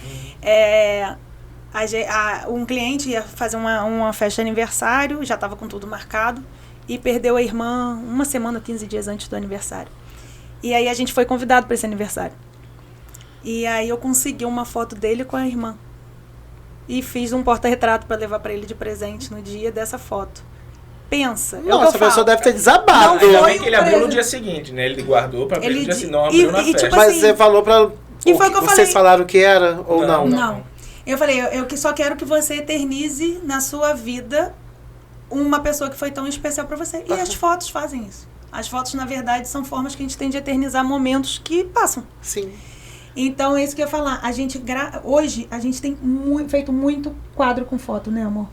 Um cliente ia fazer uma festa de aniversário, já estava com tudo marcado, e perdeu a irmã 1 semana, 15 dias antes do aniversário. E aí a gente foi convidado para esse aniversário. E aí eu consegui uma foto dele com a irmã. E fiz um porta-retrato para levar para ele de presente no dia dessa foto. Pensa. Nossa, a pessoa deve ter desabado. Não Ainda foi bem que ele abriu no dia seguinte, né? Ele guardou pra abrir no dia seguinte, não abriu na festa. tipo Mas assim, você falou pra... E foi o que eu Vocês falei. falaram o que era ou não? Não. Eu falei, eu só quero que você eternize na sua vida uma pessoa que foi tão especial para você. E as fotos fazem isso. As fotos, na verdade, são formas que a gente tem de eternizar momentos que passam. Sim. Então, é isso que eu ia falar. Hoje, a gente tem feito muito quadro com foto, né, amor?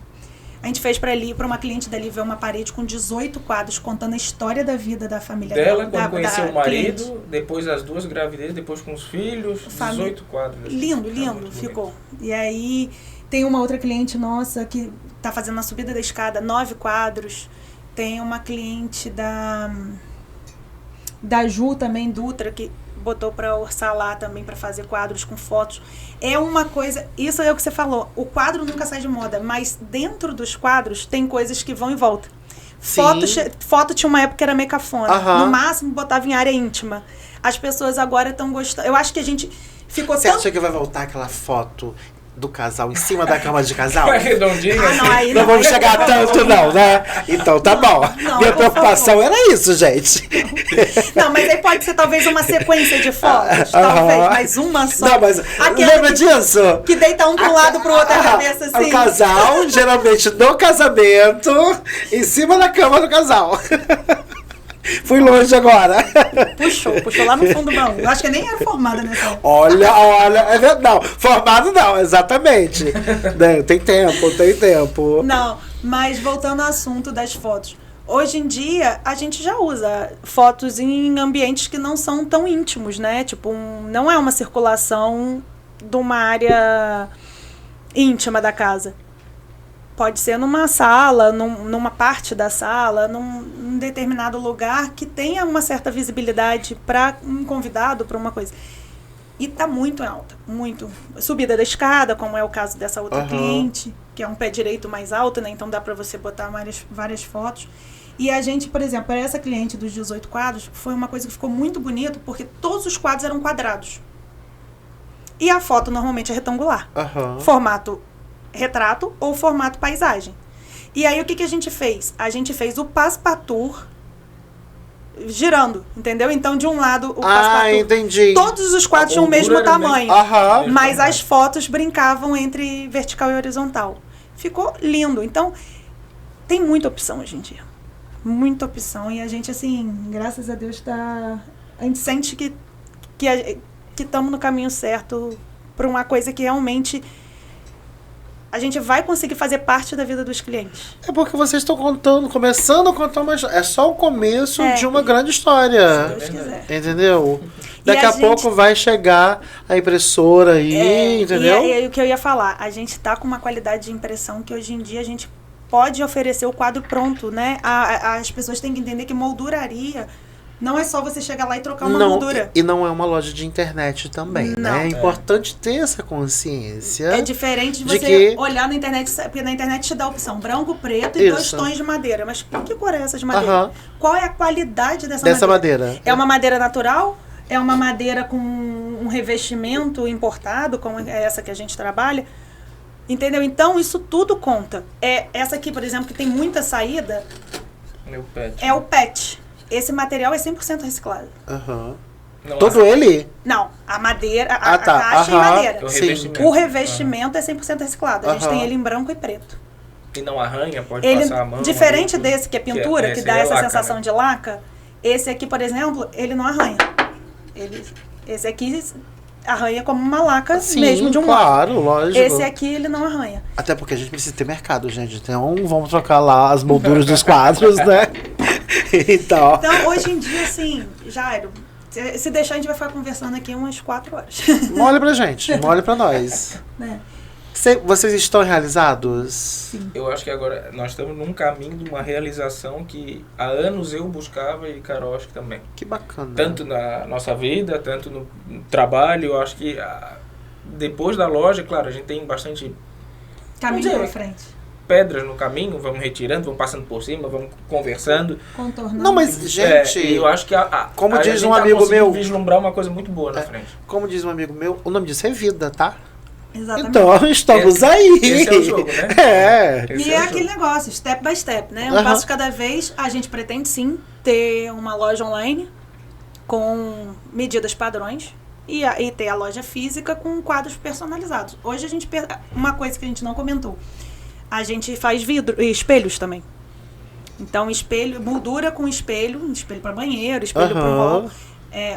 A gente fez para uma cliente dali ver uma parede com 18 quadros contando a história da vida da família dela. Quando Conheceu o marido, cliente. depois as 2 gravidezes, depois com os filhos, 18 quadros. Lindo ficou. E aí, tem uma outra cliente nossa que tá fazendo a subida da escada, 9 quadros. Tem uma cliente da Ju também, Dutra, que botou para orçar lá também para fazer quadros com fotos. É uma coisa, isso é o que você falou, o quadro nunca sai de moda, mas dentro dos quadros tem coisas que vão e voltam. Foto tinha uma época que era meio cafona. No máximo botava em área íntima. As pessoas agora estão gostando. Eu acho que a gente ficou Você acha que vai voltar aquela foto do casal em cima da cama de casal? É redondinho. Não vamos chegar tanto não, né? Então tá bom. Minha preocupação era isso, gente. Não, mas aí pode ser talvez uma sequência de fotos. Talvez, mas uma só. Não, mas lembra disso? Que deita um pro lado pro outro a cabeça assim. O casal, geralmente no casamento, em cima da cama do casal. Fui longe agora. Puxou lá no fundo do baú. Eu acho que eu nem era formada nessa época. Olha, é verdade. Não, formado não, exatamente. Tem tempo. Não, mas voltando ao assunto das fotos. Hoje em dia, a gente já usa fotos em ambientes que não são tão íntimos, né? Tipo, não é uma circulação de uma área íntima da casa. Pode ser numa sala, numa parte da sala, num determinado lugar que tenha uma certa visibilidade para um convidado, para uma coisa. E tá muito alta, muito. Subida da escada, como é o caso dessa outra cliente, que é um pé direito mais alto, né? Então dá para você botar várias fotos. E a gente, por exemplo, para essa cliente dos 18 quadros, foi uma coisa que ficou muito bonito, porque todos os quadros eram quadrados. E a foto normalmente é retangular. Formato retrato ou formato paisagem. E aí o que a gente fez? A gente fez o passepartout girando, entendeu? Então de um lado o passepartout. Entendi. Todos os quadros tinham o mesmo tamanho, mas tamanho. as fotos brincavam entre vertical e horizontal. Ficou lindo. Então tem muita opção hoje em dia. Muita opção. E a gente, assim, graças a Deus, a gente sente que estamos no caminho certo para uma coisa que realmente a gente vai conseguir fazer parte da vida dos clientes. É porque vocês estão começando a contar uma história. É só o começo de uma grande história. Se Deus quiser. Entendeu? Daqui a pouco vai chegar a impressora aí, entendeu? E o que eu ia falar, a gente tá com uma qualidade de impressão que hoje em dia a gente pode oferecer o quadro pronto, né? As pessoas têm que entender que molduraria não é só você chegar lá e trocar uma moldura. E não é uma loja de internet também, né? É importante ter essa consciência. É diferente de você olhar na internet, porque na internet te dá a opção branco, preto e 2 tons de madeira. Mas que cor é essa de madeira? Qual é a qualidade dessa madeira? É uma madeira natural? É uma madeira com um revestimento importado, como essa que a gente trabalha? Entendeu? Então, isso tudo conta. Essa aqui, por exemplo, que tem muita saída, é o PET. Esse material é 100% reciclado. Todo ele? Não, a madeira, a caixa em madeira. O revestimento é 100% reciclado. A gente tem ele em branco e preto. E não arranha, pode passar a mão. Diferente desse que é pintura, que dá essa sensação de laca, esse aqui, por exemplo, ele não arranha. Esse aqui arranha como uma laca mesmo de um claro, lógico. Esse aqui ele não arranha. Até porque a gente precisa ter mercado, gente. Então vamos trocar lá as molduras dos quadros, né? Então, hoje em dia, assim, Jairo, se deixar, a gente vai ficar conversando aqui umas 4 horas. Mole pra gente, mole pra nós. Vocês estão realizados? Sim. Eu acho que agora nós estamos num caminho de uma realização que há anos eu buscava e Carol acho que também. Que bacana. Tanto na nossa vida, tanto no trabalho. Eu acho que depois da loja, claro, a gente tem bastante caminho pra frente. Pedras no caminho, vamos retirando, vamos passando por cima, vamos conversando. Contornando. Não, mas, gente, eu acho que como diz um amigo meu, vislumbrar uma coisa muito boa na frente. Como diz um amigo meu, o nome disso é vida, tá? Exatamente. Então, estamos aí. Esse é o jogo, né? E é aquele negócio, step by step, né? Um passo de cada vez. A gente pretende, sim, ter uma loja online com medidas padrões e ter a loja física com quadros personalizados. Hoje, uma coisa que a gente não comentou, a gente faz espelhos também. Então, moldura com espelho para banheiro, espelho para o hall.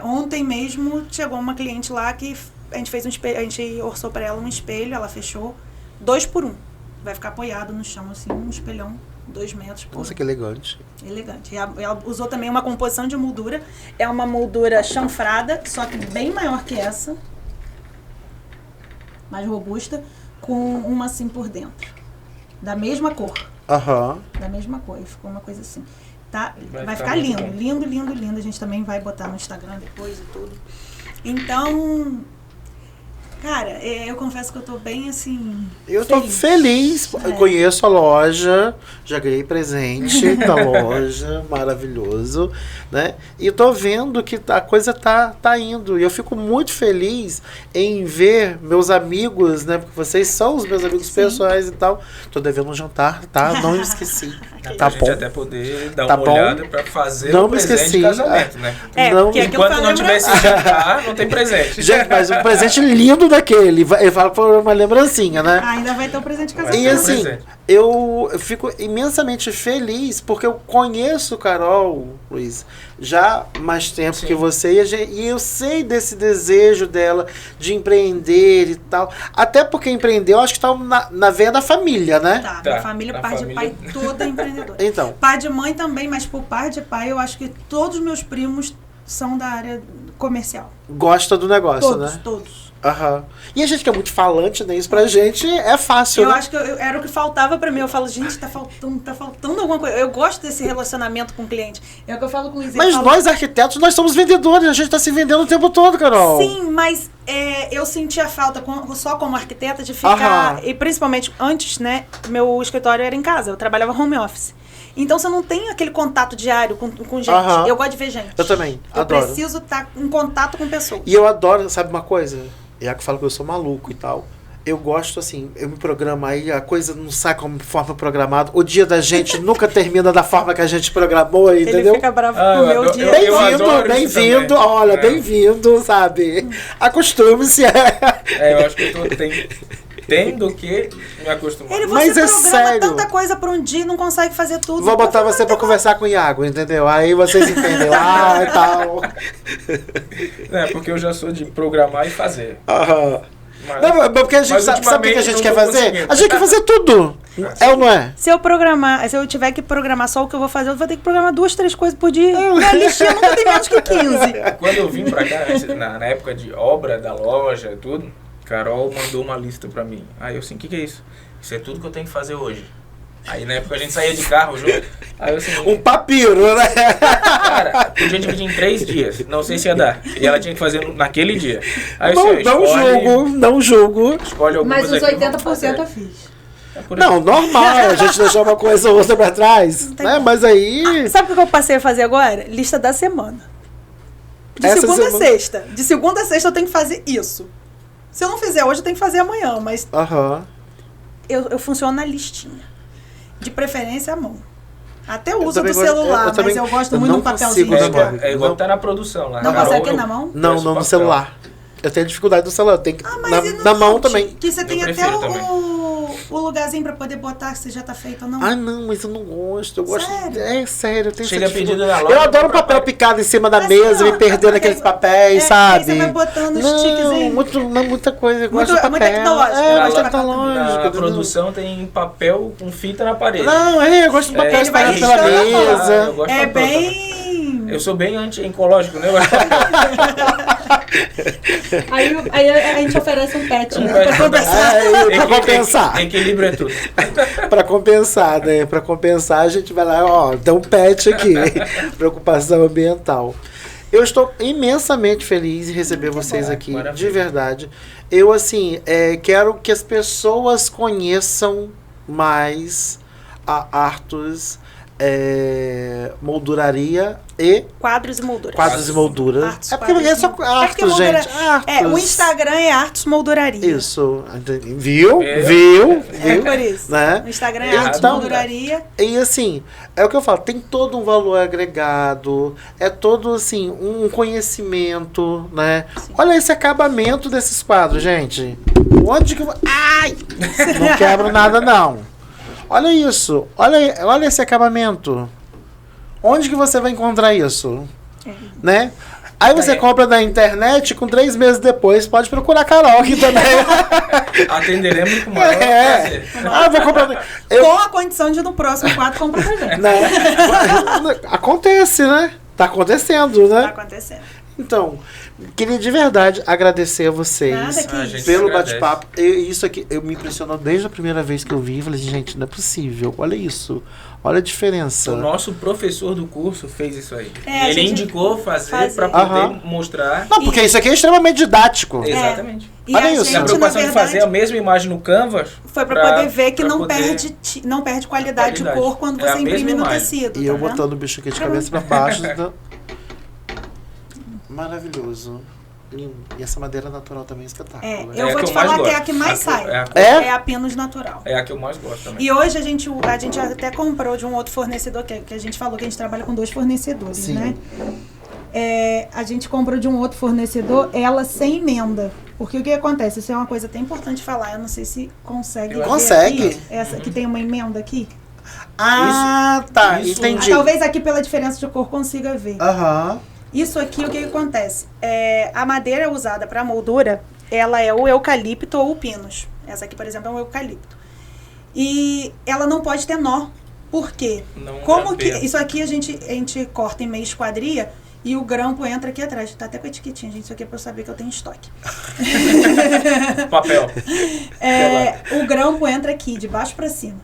Ontem mesmo chegou uma cliente lá que a gente fez um espelho, a gente orçou para ela um espelho, ela fechou 2 por 1. Vai ficar apoiado no chão, assim, um espelhão, 2 metros por 1. Nossa, que elegante. Elegante. E ela usou também uma composição de moldura. É uma moldura chanfrada, só que bem maior que essa. Mais robusta, com uma assim por dentro. Da mesma cor. Da mesma cor. E ficou uma coisa assim. Tá? Vai ficar lindo. Bom. Lindo, lindo, lindo. A gente também vai botar no Instagram depois e tudo. Então, cara, eu confesso que eu tô bem assim. Eu tô feliz. Eu conheço a loja, já ganhei presente da loja, maravilhoso, né? E tô vendo que a coisa tá indo. E eu fico muito feliz em ver meus amigos, né? Porque vocês são os meus amigos pessoais e tal. Tô devendo um jantar, tá? Não me esqueci. Tá bom. Até poder dar uma olhada pra fazer o presente de casamento, né? Enquanto não tiver esse jantar, não tem presente. Gente, mas um presente lindo daquele. Ele fala por uma lembrancinha, né? Ainda vai ter um presente de casamento. E assim, eu fico imensamente feliz porque eu conheço Carol, Luiz, já há mais tempo que você e eu sei desse desejo dela de empreender e tal. Até porque empreender, eu acho que tá na veia da família, né? Tá, minha família, pai de pai, toda é empreendedora. Então. Pai de mãe também, mas por pai de pai, eu acho que todos os meus primos são da área comercial. Gosta do negócio, todos, né? Todos. E a gente que é muito falante, né? Isso pra gente é fácil, eu né? acho que era o que faltava pra mim. Eu falo, gente, tá faltando alguma coisa. Eu gosto desse relacionamento com o cliente. É o que eu falo com o Luiz. Mas nós, arquitetos, nós somos vendedores. A gente tá se vendendo o tempo todo, Carol. Sim, mas eu sentia falta, só como arquiteta, de ficar... E principalmente antes, né? Meu escritório era em casa. Eu trabalhava home office. Então, você não tem aquele contato diário com gente. Eu gosto de ver gente. Eu também, adoro. Eu preciso estar em contato com pessoas. E eu adoro, sabe uma coisa? É que eu falo que eu sou maluco e tal. Eu gosto assim, eu me programo aí, a coisa não sai conforme programado. O dia da gente nunca termina da forma que a gente programou, entendeu? Ele fica bravo com o meu dia. Bem-vindo, olha, bem-vindo, sabe? Acostume-se. Eu acho que eu tô tendo que me acostumar. Mas é sério. Tanta coisa pra um dia e não consegue fazer tudo. Vou botar você pra conversar com o Iago, entendeu? Aí vocês entendem lá e tal. Porque eu já sou de programar e fazer. Não, porque a gente sabe o que a gente quer fazer? A gente quer fazer tudo. É ou não é? Se eu tiver que programar só o que eu vou fazer, eu vou ter que programar 2, 3 coisas por dia. Minha listinha nunca tem menos que 15. Quando eu vim pra cá, na época de obra da loja e tudo, Carol mandou uma lista pra mim. Aí eu assim, o que é isso? Isso é tudo que eu tenho que fazer hoje. Aí na época a gente saía de carro junto. Aí eu assim, Um papiro, né? cara, podia dividir em 3 dias. Não sei se ia dar. E ela tinha que fazer naquele dia. Aí Não, assim, não julgo. Escolhe algumas Mas os aqui, vamos 80% fazer. eu fiz. É por aí. Não, normal, a gente deixou uma coisa ou outra pra trás, tem né? como. Mas aí... Sabe o que eu passei a fazer agora? Lista da semana. De Essa segunda semana- a sexta. De segunda a sexta eu tenho que fazer isso. Se eu não fizer hoje, eu tenho que fazer amanhã. Mas Aham. eu funciono na listinha. De preferência à mão. Até Eu uso do também gosto- celular, eu também- mas eu gosto eu muito não do papelzinho. consigo, de né, papel. mano? É igual Não. que tá na produção lá. Não Carol, consegue eu na mão? Não, conheço não no papel. celular. Eu tenho dificuldade do celular, eu tenho que... Mas e Na no mão note? também. Que você tem até prefiro também. o lugarzinho pra poder botar se já tá feito ou não. Ah, não, mas eu não gosto. Eu gosto. Sério? É sério, eu tenho Chega essa pedido dificuldade. na loja, Eu adoro compra papel papel. picado em cima da Assim, mesa, ó, me perdendo naqueles papéis, aí sabe? você vai botando os não, tiquezinhos. muita coisa. Eu Muito- gosto de muito papel. tecnológico, É, eu muito gosto de tecnológico. Na entendeu? produção tem papel com fita na parede. Não, eu gosto de papel É, espalhado ele pela vai riscando a mesa. eu gosto de É papel também. bem... Eu sou bem anti-ecológico, né? Aí a gente oferece um pet, né? Pra compensar. Pra compensar. Equilíbrio é tudo. Pra compensar, né? Pra compensar, a gente vai lá, ó, dá um pet aqui. Preocupação ambiental. Eu estou imensamente feliz em receber vocês bom. aqui, Maravilha. de verdade. Eu, assim, quero que as pessoas conheçam mais a Artus Molduraria e Quadros e molduras. Quadros e Molduras. Artus, É porque quadros é e só molduras. É porque Artus, moldura- gente. Artus. o Instagram é Artus Molduraria. Isso. Viu? É. Viu? É por isso. Né? O Instagram é Artus Então, Molduraria. E assim, é o que eu falo, tem todo um valor agregado, é todo assim, um conhecimento, né? Olha esse acabamento desses quadros, gente. Onde que eu vou... Ai! Não quebro nada, não. Olha isso, olha esse acabamento. Onde que você vai encontrar isso? Né? Aí você compra na internet, com 3 meses depois, pode procurar a Carol aqui também. Atenderemos com o maior É. prazer. Ah, vou comprar... Com a condição de no próximo quadro comprar pra gente. Né? Acontece, né? Tá acontecendo, Tá né? acontecendo. Então, queria de verdade agradecer a vocês Nada que Ah, gente, isso. pelo agradece. bate-papo. Isso aqui me impressionou desde a primeira vez que eu vi. Falei, gente, não é possível. Olha isso. Olha a diferença. O nosso professor do curso fez isso aí. É, a Ele gente indicou fazer fazer. para poder Aham. mostrar. Não, porque isso aqui é extremamente didático. Exatamente. E Olha a isso. E a gente, na preocupação de fazer a verdade, mesma imagem no Canvas foi pra poder ver que pra não poder- perde qualidade de Qualidade. cor quando É a você imprime mesma no imagem. tecido. E tá eu vendo? botando o bicho aqui de cabeça pra baixo. Maravilhoso. Lindo. E essa madeira natural também é espetáculo. É, né? eu É a vou que te eu mais falar que é a gosto. que mais A sai. cor- é a cor. É? É a Pinus natural. É a que eu mais gosto também. E hoje a gente até comprou de um outro fornecedor, que a gente falou que a gente trabalha com 2 fornecedores, Sim. né? A gente comprou de um outro fornecedor, ela sem emenda. Porque o que acontece? Isso é uma coisa até importante falar. Eu não sei se consegue. Eu ver Consegue. aqui, essa que tem uma emenda aqui. Ah, tá. isso- Entendi. Talvez aqui pela diferença de cor consiga ver. Aham. Isso aqui, o que acontece? A madeira usada para moldura, ela é o eucalipto ou o pinus. Essa aqui, por exemplo, é um eucalipto. E ela não pode ter nó. Por quê? Não Como que... grampeia. Isso aqui a gente corta em meia esquadria e o grampo entra aqui atrás. Tá até com a etiquetinha, gente. Isso aqui é pra eu saber que eu tenho estoque. Papel. O grampo entra aqui, de baixo para cima.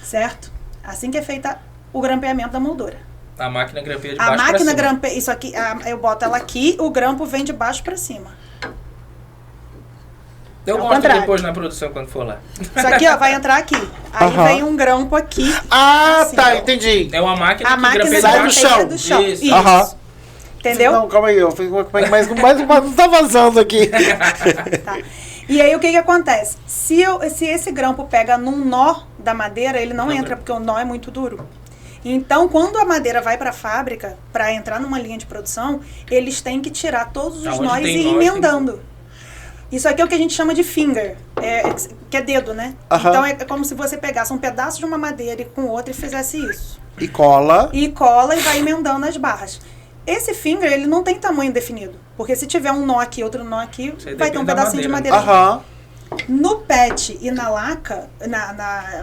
Certo? Assim que é feita o grampeamento da moldura. A máquina grampeia de A baixo pra máquina cima. grampeia, isso aqui, eu boto ela aqui, o grampo vem de baixo pra cima. Eu Ao mostro contrário. depois na produção quando for lá. Isso aqui, ó, vai entrar aqui. Aí Aham. vem um grampo aqui. Ah, Assim, tá. ó. Entendi. É uma máquina A que máquina grampeia de sai do baixo. chão. do chão. Isso. Isso. Aham. Entendeu? Não, calma aí. Mas não tá vazando aqui. Tá. E aí o que acontece? Se esse grampo pega num nó da madeira, ele não entra, porque o nó é muito duro. Então, quando a madeira vai para a fábrica, para entrar numa linha de produção, eles têm que tirar todos os Aonde nós tem e ir nó, emendando. Isso aqui é o que a gente chama de finger, que é dedo, né? Aham. Então, é como se você pegasse um pedaço de uma madeira e com outra e fizesse isso. E cola. E cola e vai emendando as barras. Esse finger, ele não tem tamanho definido. Porque se tiver um nó aqui, outro nó aqui, Isso aí vai ter um depende da pedacinho de madeira, madeira. Aham. No PET e na laca,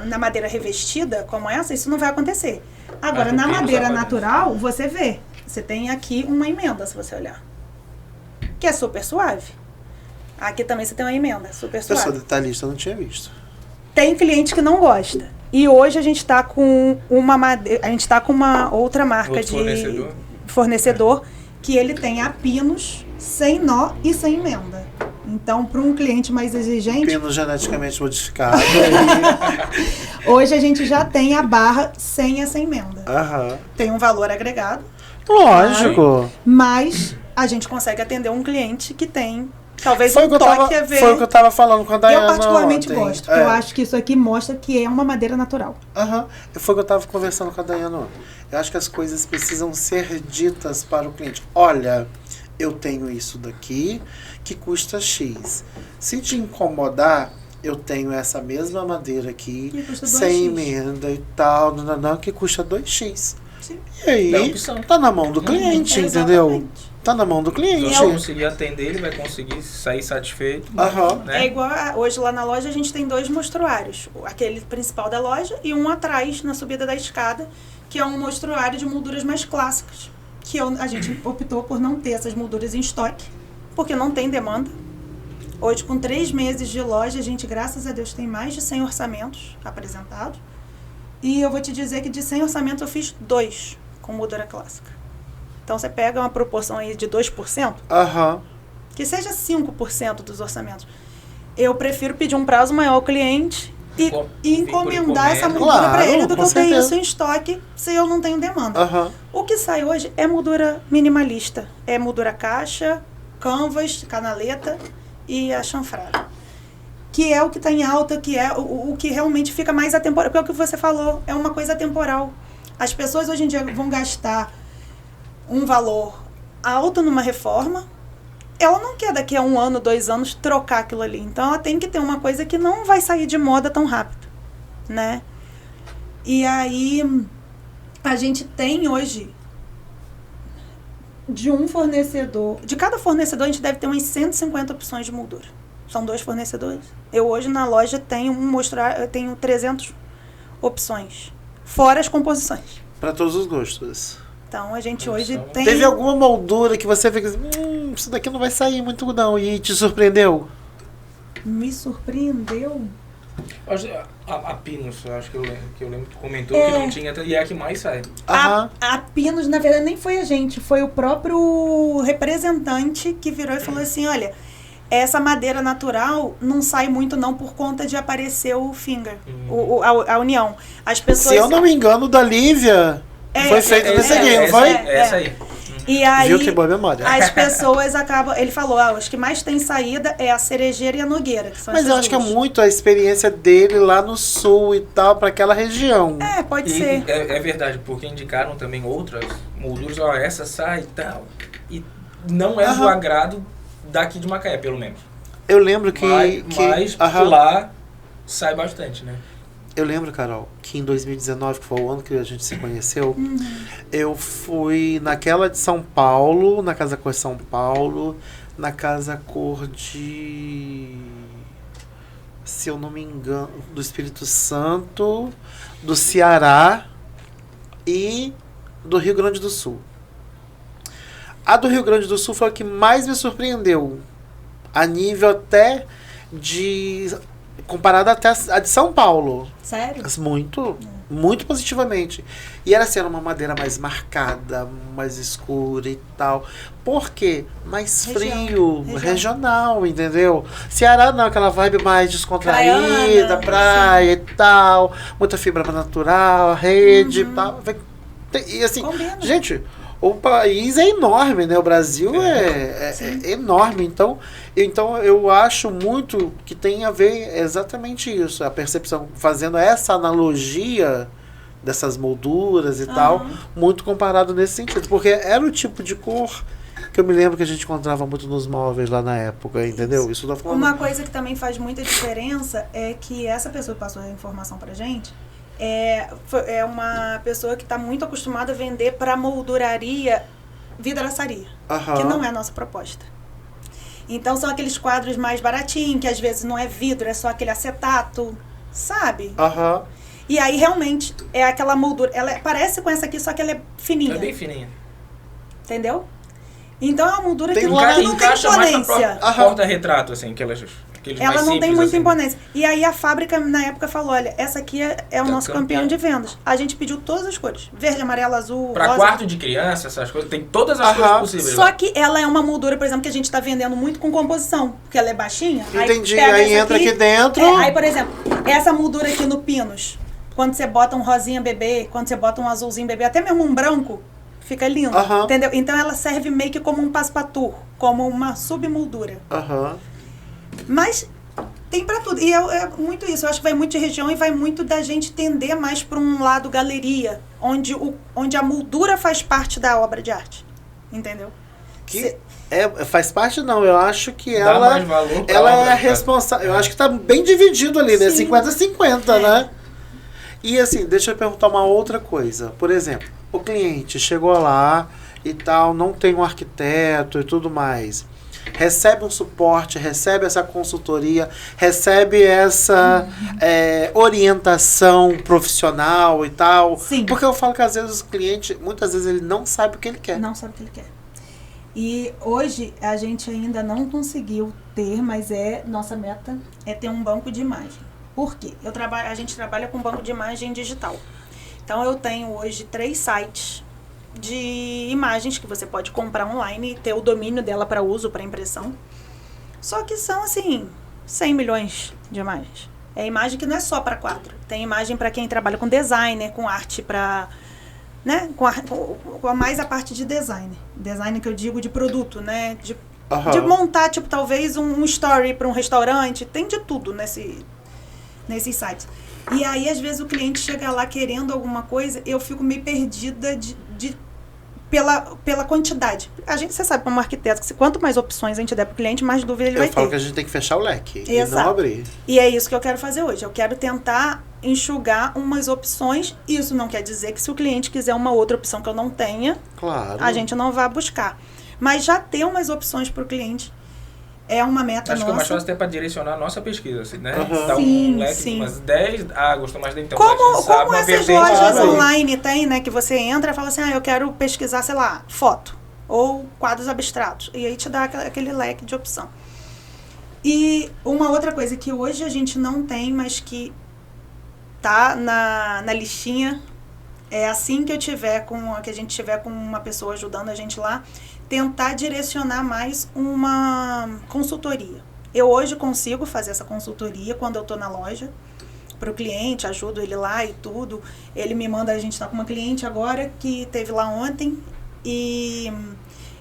na madeira revestida, como essa, isso não vai acontecer. Agora, no na pinos, madeira a madeira. natural, você vê. Você tem aqui uma emenda, se você olhar. Que é super suave. Aqui também você tem uma emenda, super Eu sou suave. detalhista, eu não tinha visto. Tem cliente que não gosta. E hoje a gente está com uma outra marca Outro de fornecedor que ele tem a pinos sem nó e sem emenda. Então, para um cliente mais exigente... Pino geneticamente modificado. Hoje a gente já tem a barra sem essa emenda. Aham. Tem um valor agregado. Lógico. Mas a gente consegue atender um cliente que tem talvez Foi um o que toque a ver. Foi o que eu tava falando com a Dayana Eu particularmente ontem. gosto. Eu acho que isso aqui mostra que é uma madeira natural. Aham. Foi o que eu tava conversando com a Dayana ontem. Eu acho que as coisas precisam ser ditas para o cliente. Olha, eu tenho isso daqui que custa X. Se te incomodar, eu tenho essa mesma madeira aqui, Que custa 2x. sem emenda e tal, que custa 2x. Sim. E aí, É opção. tá na mão do cliente, entendeu? Exatamente. Tá na mão do Se cliente. você conseguir atender, ele vai conseguir sair satisfeito. Aham. Né? É igual hoje lá na loja a gente tem 2 mostruários. Aquele principal da loja e um atrás, na subida da escada, que é um mostruário de molduras mais clássicas. Que a gente optou por não ter essas molduras em estoque, porque não tem demanda. Hoje, com 3 meses de loja, a gente, graças a Deus, tem mais de 100 orçamentos apresentados. E eu vou te dizer que de 100 orçamentos eu fiz 2 com moldura clássica. Então, você pega uma proporção aí de 2%, Aham. que seja 5% dos orçamentos. Eu prefiro pedir um prazo maior ao cliente e encomendar essa moldura Claro, para ele do que com eu ter certeza. isso em estoque se eu não tenho demanda. Aham. O que sai hoje é moldura minimalista. É moldura caixa, canvas, canaleta e a chanfrada. Que é o que está em alta, que é o que realmente fica mais atemporal. Porque é o que você falou, é uma coisa atemporal. As pessoas hoje em dia vão gastar um valor alto numa reforma, ela não quer daqui a 1 ano, 2 anos trocar aquilo ali. Então ela tem que ter uma coisa que não vai sair de moda tão rápido, né? E aí a gente tem hoje de cada fornecedor a gente deve ter umas 150 opções de moldura. São 2 fornecedores. Eu hoje na loja tenho eu tenho 300 opções, fora as composições. Para todos os gostos. Então a gente hoje tem... Teve alguma moldura que você fica assim, isso daqui não vai sair muito não, e te surpreendeu? Me surpreendeu. A Pinos, eu acho que eu lembro que tu comentou que não tinha, e é a que mais sai. Aham. A Pinos, na verdade, nem foi a gente, foi o próprio representante que virou e falou assim, olha, essa madeira natural não sai muito não por conta de aparecer o finger, a união. As pessoas... Se eu não me engano, da Lívia, foi feito nesse aqui, não foi? Essa aí. E aí, Viu, tem boa memória. as pessoas acabam... Ele falou, os que mais tem saída é a cerejeira e a nogueira, que são Mas essas eu acho que é duas. muito a experiência dele lá no sul e tal, para aquela região. Pode E ser. é verdade, porque indicaram também outras molduras, essa sai e tal. E não é do agrado daqui de Macaé, pelo menos. Eu lembro que... Mas lá sai bastante, né? Eu lembro, Carol, que em 2019, que foi o ano que a gente se conheceu, eu fui naquela de São Paulo, na Casa Cor de São Paulo, na Casa Cor de... se eu não me engano, do Espírito Santo, do Ceará e do Rio Grande do Sul. A do Rio Grande do Sul foi a que mais me surpreendeu, a nível até de... comparada até a de São Paulo. Sério? Muito positivamente. E era assim, era uma madeira mais marcada, mais escura e tal. Por quê? Mais frio, regional, entendeu? Ceará não, aquela vibe mais descontraída, praia e tal. Muita fibra natural, rede e tal. E assim, combina. Gente... O país é enorme, né? O Brasil é enorme. Então eu acho muito que tem a ver exatamente isso. A percepção, fazendo essa analogia dessas molduras e tal, muito comparado nesse sentido. Porque era o tipo de cor que eu me lembro que a gente encontrava muito nos móveis lá na época, entendeu? Isso tá falando. Uma coisa que também faz muita diferença é que essa pessoa que passou a informação pra gente é uma pessoa que está muito acostumada a vender para molduraria, vidraçaria, que não é a nossa proposta. Então são aqueles quadros mais baratinhos, que às vezes não é vidro, é só aquele acetato, sabe? E aí realmente é aquela moldura, ela parece com essa aqui, só que ela é fininha. É bem fininha. Entendeu? Então é uma moldura que Tem não tem encaixa mais na imponência. porta-retrato, assim, Aqueles Ela mais não tem simples, muita assim, né? imponência. E aí a fábrica, na época, falou, olha, essa aqui é o nosso campeão de vendas. A gente pediu todas as cores. Verde, amarelo, azul, Pra rosa. quarto de criança, essas coisas, tem todas as cores possíveis. Só lá. que ela é uma moldura, por exemplo, que a gente tá vendendo muito com composição. Porque ela é baixinha. Entendi. Pega Aí essa entra aqui dentro. Aí, por exemplo, essa moldura aqui no Pinos, quando você bota um rosinha bebê, quando você bota um azulzinho bebê, até mesmo um branco, fica lindo. Entendeu? Então ela serve meio que como um passepartout, como uma submoldura. Mas tem pra tudo. E é muito isso. Eu acho que vai muito de região e vai muito da gente tender mais pra um lado galeria, onde a moldura faz parte da obra de arte. Entendeu? Faz parte não, eu acho que Dá ela mais valor pra é obra, responsável. Eu acho que tá bem dividido ali, né? Sim. 50-50, né? E assim, deixa eu perguntar uma outra coisa. Por exemplo, o cliente chegou lá e tal, não tem um arquiteto e tudo mais. Recebe um suporte, recebe essa consultoria, recebe essa orientação profissional e tal. Sim. Porque eu falo que às vezes o cliente, muitas vezes ele não sabe o que ele quer. Não sabe o que ele quer. E hoje a gente ainda não conseguiu ter, mas nossa meta é ter um banco de imagem. Por quê? A gente trabalha com banco de imagem digital. Então eu tenho hoje 3 sites de imagens que você pode comprar online e ter o domínio dela para uso, para impressão. Só que são assim, 100 milhões de imagens. É imagem que não é só para quadro. Tem imagem para quem trabalha com designer, com arte para... né? Com mais a parte de design. Design que eu digo de produto, né? De montar, tipo, talvez um story para um restaurante. Tem de tudo nesses sites. E aí, às vezes, o cliente chega lá querendo alguma coisa, eu fico meio perdida pela quantidade. Você sabe, como arquiteto, que quanto mais opções a gente der para o cliente, mais dúvida ele vai ter. Eu falo que a gente tem que fechar o leque. Exato. E não abrir. E é isso que eu quero fazer hoje. Eu quero tentar enxugar umas opções. Isso não quer dizer que se o cliente quiser uma outra opção que eu não tenha, claro, a gente não vai buscar. Mas já ter umas opções para o cliente é uma meta Acho nossa. que é mais fácil até para direcionar a nossa pesquisa, assim, né? Uhum. Dá Sim, um leque sim. de umas 10, gostou mais da então. Como essas lojas online. online tem, né? Que você entra e fala assim, eu quero pesquisar, sei lá, foto ou quadros abstratos. E aí te dá aquele leque de opção. E uma outra coisa que hoje a gente não tem, mas que tá na listinha, é assim que a gente tiver com uma pessoa ajudando a gente lá, tentar direcionar mais uma consultoria. Eu hoje consigo fazer essa consultoria quando eu estou na loja para o cliente, ajudo ele lá e tudo. Ele me manda, a gente está com uma cliente agora que teve lá ontem e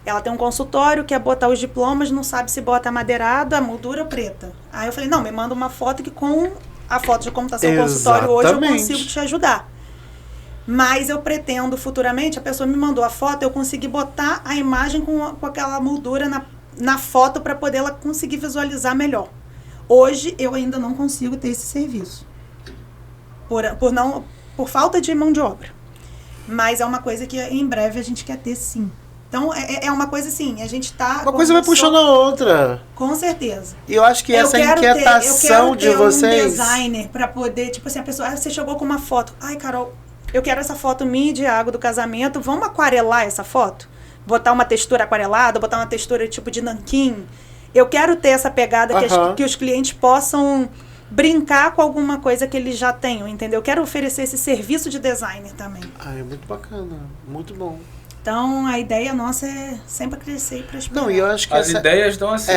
ela tem um consultório, quer botar os diplomas, não sabe se bota amadeirado, a moldura ou preta. Aí eu falei, não, me manda uma foto que com a foto de computação do consultório hoje eu consigo te ajudar. Mas eu pretendo futuramente, a pessoa me mandou a foto, eu consegui botar a imagem com aquela moldura na foto para poder ela conseguir visualizar melhor. Hoje eu ainda não consigo ter esse serviço. Por falta de mão de obra. Mas é uma coisa que em breve a gente quer ter sim. Então é uma coisa assim, a gente tá... Uma coisa vai puxando a outra. Com certeza. E eu acho que essa inquietação de vocês... um designer para poder, tipo assim, a pessoa, você chegou com uma foto. Ai, Carol, eu quero essa foto minha e Diago do casamento. Vamos aquarelar essa foto? Botar uma textura aquarelada, botar uma textura tipo de nanquim. Eu quero ter essa pegada que os clientes possam brincar com alguma coisa que eles já tenham, entendeu? Eu quero oferecer esse serviço de designer também. É muito bacana, muito bom. Então, a ideia nossa é sempre crescer e prosperar. Não, e eu acho que as ideias estão assim.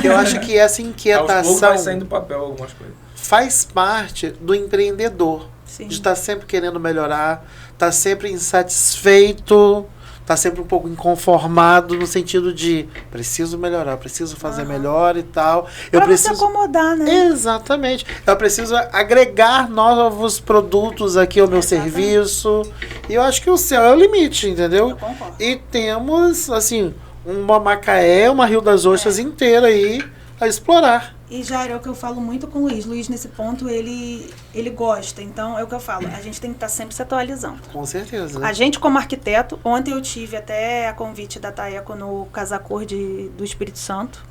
Eu acho que essa inquietação... Aos poucos vai saindo do papel algumas coisas. Faz parte do empreendedor. Sim. De estar sempre querendo melhorar, estar sempre insatisfeito, estar sempre um pouco inconformado no sentido de preciso melhorar, preciso fazer melhor e tal. Pra se acomodar, né? Exatamente. Eu preciso agregar novos produtos aqui ao meu serviço. E eu acho que o céu é o limite, entendeu? Eu concordo. E temos, assim, uma Macaé, uma Rio das Ostras inteira aí a explorar. E já é o que eu falo muito com o Luiz. Luiz, nesse ponto, ele gosta. Então, é o que eu falo. A gente tem que estar sempre se atualizando. Com certeza. A gente, como arquiteto, ontem eu tive até a convite da Taeco no Casacor do Espírito Santo.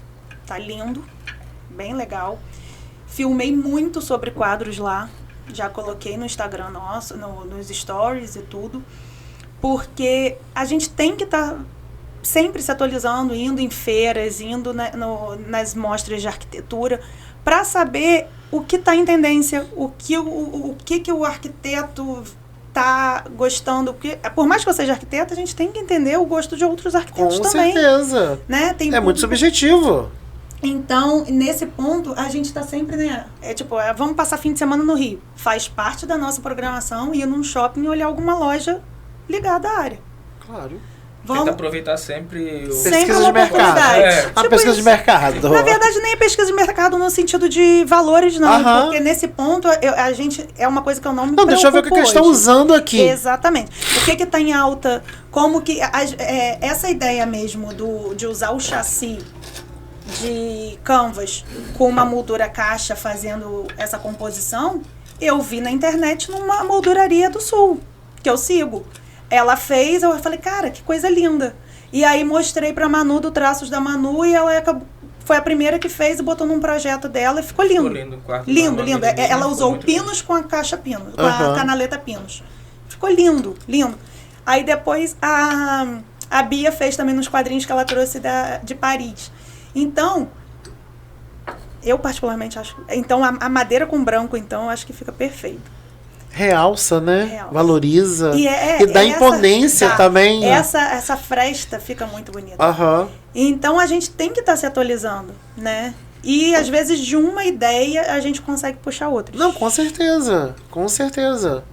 Tá lindo. Bem legal. Filmei muito sobre quadros lá. Já coloquei no Instagram nosso, nos stories e tudo. Porque a gente tem que estar... sempre se atualizando, indo em feiras, indo nas mostras de arquitetura, para saber o que está em tendência, o que o arquiteto tá gostando. Porque, por mais que eu seja arquiteta, a gente tem que entender o gosto de outros arquitetos também. Com certeza. Né? Tem muito subjetivo. Então, nesse ponto, a gente tá sempre, né? Vamos passar fim de semana no Rio. Faz parte da nossa programação ir num shopping e olhar alguma loja ligada à área. Claro. Tenta aproveitar sempre pesquisa de mercado. A tipo pesquisa de mercado. Na verdade, nem a pesquisa de mercado no sentido de valores, não. Porque nesse ponto, a gente é uma coisa que eu não me preocupo. Deixa eu ver o que eles estão usando aqui. Exatamente. O que está em alta, como que... essa ideia mesmo de usar o chassi de canvas com uma moldura caixa fazendo essa composição, eu vi na internet numa molduraria do Sul, que eu sigo. Ela fez, eu falei, cara, que coisa linda. E aí mostrei pra Manu do Traços da Manu e ela foi a primeira que fez e botou num projeto dela e ficou lindo. Lindo. Ela usou o pinos com a caixa pinos, com a canaleta pinos. Ficou lindo. Aí depois a Bia fez também nos quadrinhos que ela trouxe de Paris. Então, eu particularmente acho... Então, a madeira com branco, então, eu acho que fica perfeito. Realça, né? Realça. Valoriza. E dá imponência também. Essa fresta fica muito bonita. Então, a gente tem que estar se atualizando, né? E, às vezes, de uma ideia, a gente consegue puxar outras. Não, com certeza. Com certeza.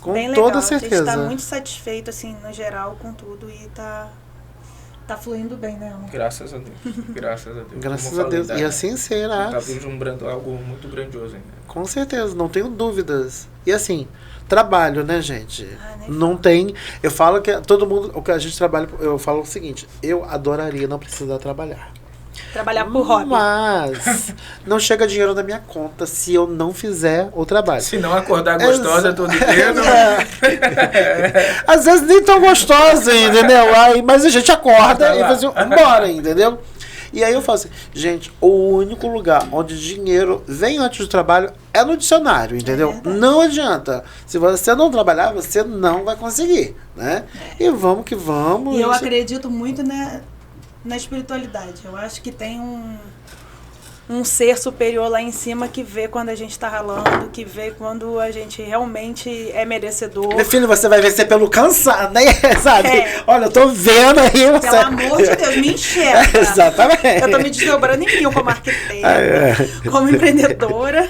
Com bem toda legal. certeza. A gente está muito satisfeito, assim, no geral, com tudo. E tá fluindo bem, né, amor? Graças a Deus. Graças a Deus. E assim será. Tá vislumbrando algo muito grandioso ainda. Com certeza, não tenho dúvidas. E assim, trabalho, né, gente? Não tem... Eu falo que todo mundo... O que a gente trabalha... Eu falo o seguinte. Eu adoraria não precisar trabalhar. Trabalhar por hobby. Mas não chega dinheiro na minha conta se eu não fizer o trabalho. Se não acordar gostosa todo dia. Às vezes nem tão gostosa, entendeu? Aí, mas a gente acorda e faz assim, bora, entendeu? E aí eu falo assim, gente, o único lugar onde dinheiro vem antes do trabalho é no dicionário, entendeu? Não adianta. Se você não trabalhar, você não vai conseguir, né? E vamos que vamos. E eu acredito muito, né, na espiritualidade. Eu acho que tem um ser superior lá em cima que vê quando a gente tá ralando, que vê quando a gente realmente é merecedor. Meu filho, você vai vencer pelo cansado, né? Sabe? Olha, eu tô vendo aí. Pelo amor de Deus, me enxerga. Exatamente. Eu tô me desdobrando em mim como arquiteta, como empreendedora.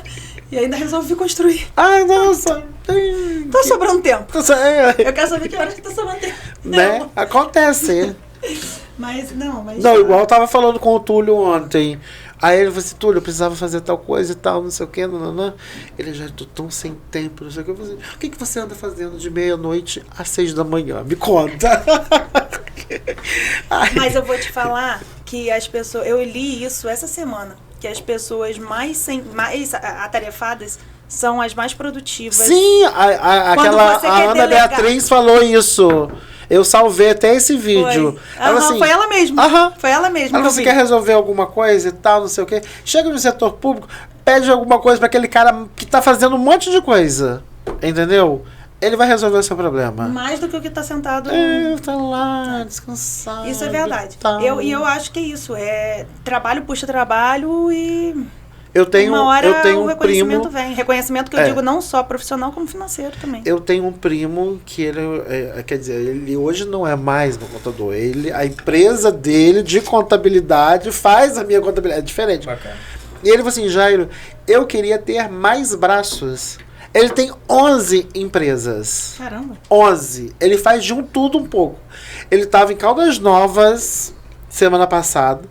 E ainda resolvi construir. Ai, nossa. Tá sobrando tempo. Eu quero saber que horas que tá sobrando tempo. Né? Acontece. Mas não, igual eu tava falando com o Túlio ontem. Aí ele falou assim, Túlio, eu precisava fazer tal coisa e tal, não sei o que, não. Ele já tô tão sem tempo, não sei o que. Eu falei, o que você anda fazendo de meia-noite às 6 da manhã? Me conta. Mas eu vou te falar que as pessoas... Eu li isso essa semana, que as pessoas mais atarefadas são as mais produtivas. Sim, aquela a Ana Beatriz falou isso. Eu salvei até esse vídeo. Foi ela mesma. Foi ela mesma. Ela você quer resolver alguma coisa e tal, não sei o quê. Chega no setor público, pede alguma coisa para aquele cara que tá fazendo um monte de coisa. Entendeu? Ele vai resolver o seu problema. Mais do que o que tá sentado. Tá lá, descansado. Isso é verdade. Eu acho que é isso. Trabalho puxa trabalho e... Eu tenho o primo, reconhecimento vem. Reconhecimento que eu digo não só profissional, como financeiro também. Eu tenho um primo que ele, quer dizer, ele hoje não é mais meu contador. A empresa dele de contabilidade faz a minha contabilidade. É diferente. Bacana. E ele falou assim, Jairo, eu queria ter mais braços. Ele tem 11 empresas. Caramba. 11. Ele faz de tudo um pouco. Ele estava em Caldas Novas semana passada.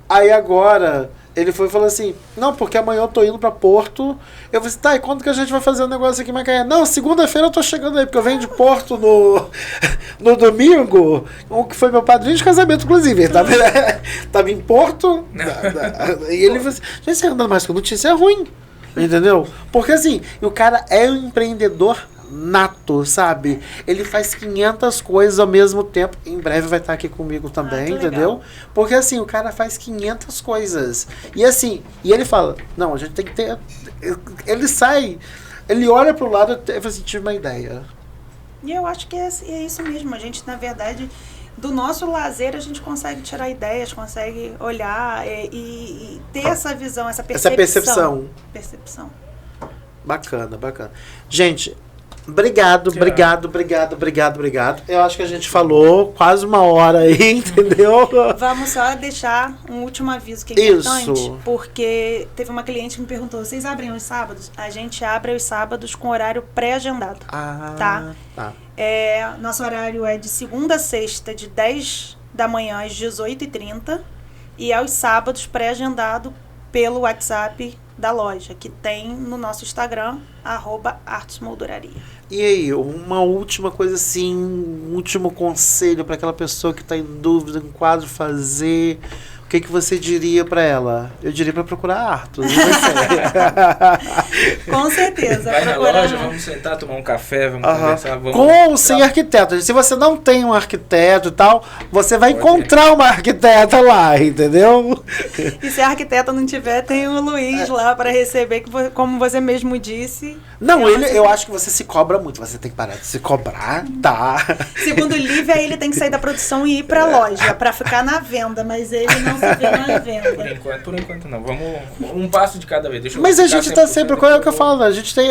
Aí agora... Ele foi e falou assim, não, porque amanhã eu tô indo pra Porto. Eu falei assim, tá, e quando que a gente vai fazer um negócio aqui em Macaé? Não, segunda-feira eu tô chegando aí, porque eu venho de Porto no domingo, que foi meu padrinho de casamento, inclusive. Ele tava em Porto, e ele falou assim, gente, você anda mais com notícia ruim, entendeu? Porque assim, o cara é um empreendedor nato, sabe? Ele faz 500 coisas ao mesmo tempo. Em breve vai estar aqui comigo também, entendeu? Legal. Porque assim, o cara faz 500 coisas. E assim, e ele fala, não, a gente tem que ter... Ele sai, ele olha pro lado e fala assim, tive uma ideia. E eu acho que é isso mesmo. A gente, na verdade, do nosso lazer a gente consegue tirar ideias, consegue olhar e ter essa visão, essa percepção. Percepção. Bacana. Gente, obrigado. Eu acho que a gente falou quase uma hora aí, entendeu? Vamos só deixar um último aviso que é importante, Isso. porque teve uma cliente que me perguntou, vocês abrem os sábados? A gente abre os sábados com horário pré-agendado, tá? Nosso horário é de segunda a sexta, de 10 da manhã às 18h30, e aos sábados pré-agendado pelo WhatsApp da loja, que tem no nosso Instagram, @artesmolduraria. E aí, uma última coisa assim, um último conselho para aquela pessoa que está em dúvida em quadro fazer. O que você diria para ela? Eu diria para procurar Arthus. Com certeza. Vai na loja, vamos sentar, tomar um café, vamos conversar. Vamos com ou sem arquiteto. Se você não tem um arquiteto e tal, você vai encontrar uma arquiteta lá, entendeu? E se a arquiteta não tiver, tem o Luiz lá para receber, que como você mesmo disse. Não, eu acho que você se cobra muito. Você tem que parar de se cobrar, tá? Segundo o Lívia, ele tem que sair da produção e ir pra loja, para ficar na venda, mas ele não se vê na venda. Por enquanto não. Vamos um passo de cada vez. Mas a gente tá sempre, qual é o que eu falo? A gente tem,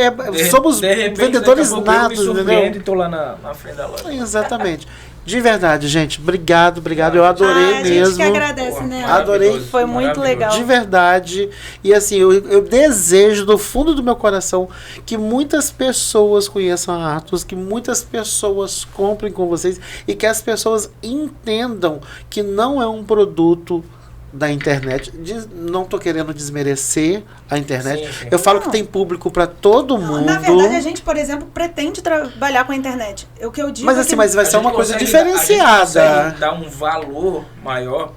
somos vendedores natos, entendeu? E tô lá na frente da loja. Exatamente. De verdade, gente, obrigado. Eu adorei mesmo. A gente que agradece, né? Adorei. Foi muito legal. De verdade. E assim, eu desejo do fundo do meu coração que muitas pessoas conheçam a Arthus, que muitas pessoas comprem com vocês e que as pessoas entendam que não é um produto da internet. Não tô querendo desmerecer a internet. Sim. Eu falo que tem público para todo mundo. Na verdade, a gente, por exemplo, pretende trabalhar com a internet. O que eu digo mas assim, mas vai ser uma coisa diferenciada. A gente dar um valor maior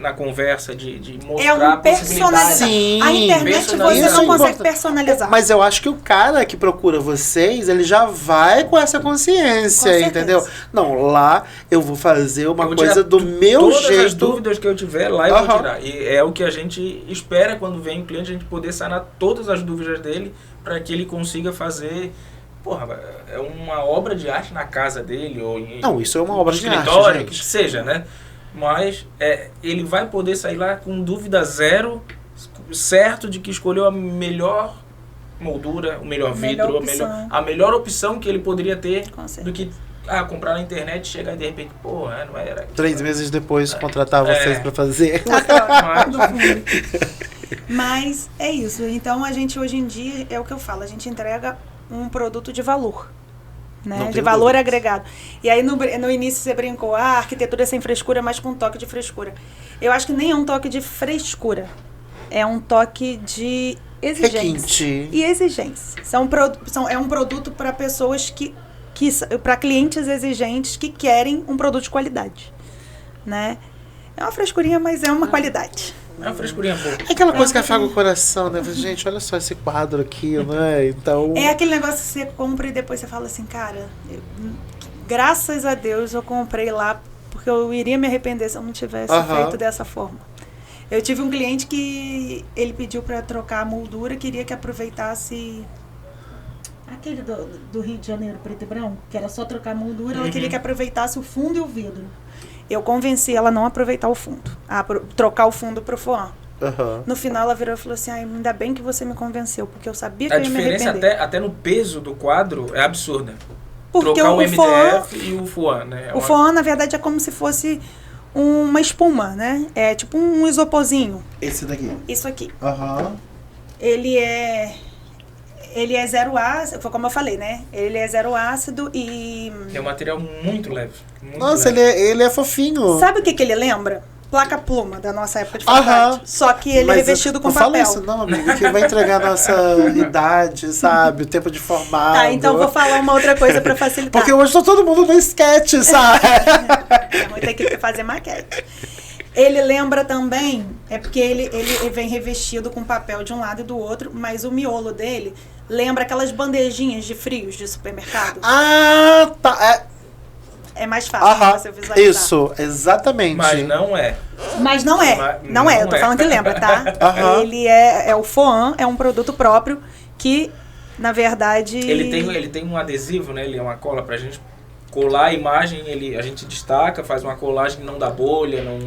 na conversa de mostrar um personalizar. Sim, a internet você não consegue personalizar. Mas eu acho que o cara que procura vocês, ele já vai com essa consciência, entendeu? Não, lá eu vou fazer uma coisa do meu jeito. Todas as dúvidas que eu tiver, lá eu vou tirar. E é o que a gente espera quando vem o cliente, a gente poder sanar todas as dúvidas dele para que ele consiga fazer... Porra, é uma obra de arte na casa dele ou não, isso é uma obra de arte, escritório, que seja, né? Mas ele vai poder sair lá com dúvida zero, certo de que escolheu a melhor moldura, o melhor vidro, a melhor opção que ele poderia ter do que comprar na internet, chegar e de repente, porra, não era. 3 meses depois contratar vocês para fazer. Mas é isso. Então a gente hoje em dia, é o que eu falo, a gente entrega um produto de valor. Né? De valor agregado. E aí no início você brincou, a arquitetura é sem frescura, mas com um toque de frescura. Eu acho que nem é um toque de frescura. É um toque de exigência. Requinte. E exigência. É um produto para pessoas para clientes exigentes que querem um produto de qualidade. Né? É uma frescurinha, mas é uma qualidade. É uma frescurinha boa. É aquela coisa que afaga o coração, né? Gente, olha só esse quadro aqui, né? Então... É aquele negócio que você compra e depois você fala assim, cara, graças a Deus eu comprei lá, porque eu iria me arrepender se eu não tivesse feito dessa forma. Eu tive um cliente que ele pediu para trocar a moldura, queria que aproveitasse... Aquele do Rio de Janeiro, preto e branco, que era só trocar a moldura, ela queria que aproveitasse o fundo e o vidro. Eu convenci ela a não aproveitar o fundo, a trocar o fundo pro foam. No final ela virou e falou assim, ainda bem que você me convenceu, porque eu sabia que eu ia me arrepender. A diferença até no peso do quadro é absurda. Porque trocar o MDF foam, e o foam, né? O foam, na verdade, é como se fosse uma espuma, né? É tipo um isoporzinho. Esse daqui? Isso aqui. Ele é zero ácido, foi como eu falei, né? Ele é zero ácido e... É um material muito leve. Nossa, ele é fofinho. Sabe o que ele lembra? Placa-pluma da nossa época de faculdade. Só que ele é revestido com papel. Não fala isso não, amigo, que vai entregar a nossa idade, sabe? O tempo de formado. Tá, então vou falar uma outra coisa pra facilitar. Porque hoje tá todo mundo no sketch, sabe? Vamos ter que fazer maquete. Ele lembra também, porque ele vem revestido com papel de um lado e do outro, mas o miolo dele lembra aquelas bandejinhas de frios de supermercado. Tá. É mais fácil você visualizar. Isso, exatamente. Mas não é. Mas não é. Não é, eu tô falando que lembra, tá? Ele é o foam, é um produto próprio que, na verdade... Ele tem um adesivo, né? Ele é uma cola pra gente colar a imagem, a gente destaca, faz uma colagem que não dá bolha, não...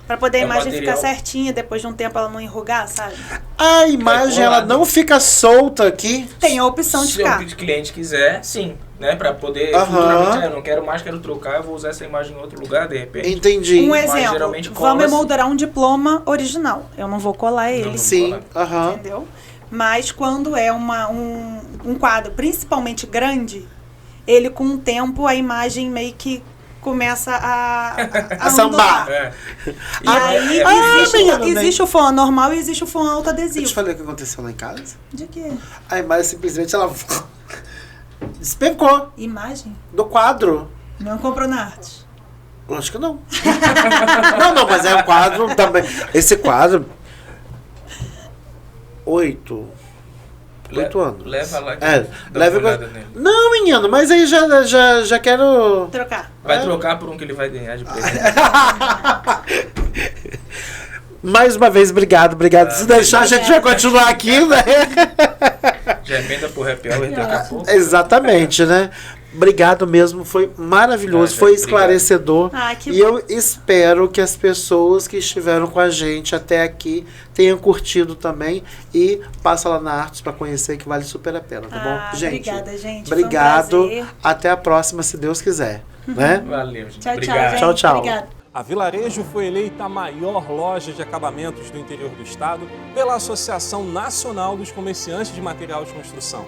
Pra poder a imagem material. ficar certinha, depois de um tempo ela não enrugar, sabe? A imagem, ela não fica solta aqui? Tem a opção de ficar. Se o cliente quiser, sim, né? Pra poder, futuramente, eu não quero mais, quero trocar, eu vou usar essa imagem em outro lugar, de repente. Entendi. Um Mas exemplo, geralmente cola vamos assim. emoldurar um diploma original. Eu não vou colar ele, Sim, aham. entendeu? Mas quando é um quadro principalmente grande, ele com o tempo, a imagem meio que começa a sambar. ondular. É. E aí existe o fã normal e existe o fã Eu autoadesivo. te falei o que aconteceu lá em casa? De quê? A imagem simplesmente, ela despencou Imagem? do quadro. Não comprou na arte. Acho que não. não, mas é um quadro também. Esse quadro... 8 anos. Leva lá que É, dá leva uma olhada nele. Não, menino, mas aí já quero... Trocar. Vai trocar por um que ele vai ganhar de presente. Mais uma vez, obrigado. Se deixar, a gente vai continuar aqui, né? Já emenda pro happy hour daqui a pouco. Exatamente, né? Obrigado mesmo, foi maravilhoso, foi esclarecedor. Que e eu espero que as pessoas que estiveram com a gente até aqui tenham curtido também. E passa lá na Artos para conhecer, que vale super a pena, tá bom? Gente, obrigada, gente. obrigado. Foi um prazer. Até a próxima, se Deus quiser. Né? Valeu, gente. Tchau, Obrigado. gente. Tchau, tchau. Obrigada. A Vilarejo foi eleita a maior loja de acabamentos do interior do estado pela Associação Nacional dos Comerciantes de Material de Construção.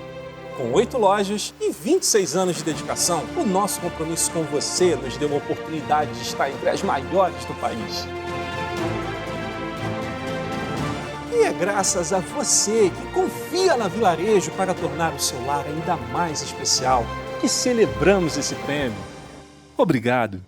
Com 8 lojas e 26 anos de dedicação, o nosso compromisso com você nos deu a oportunidade de estar entre as maiores do país. E é graças a você que confia na Vilarejo para tornar o seu lar ainda mais especial que celebramos esse prêmio. Obrigado!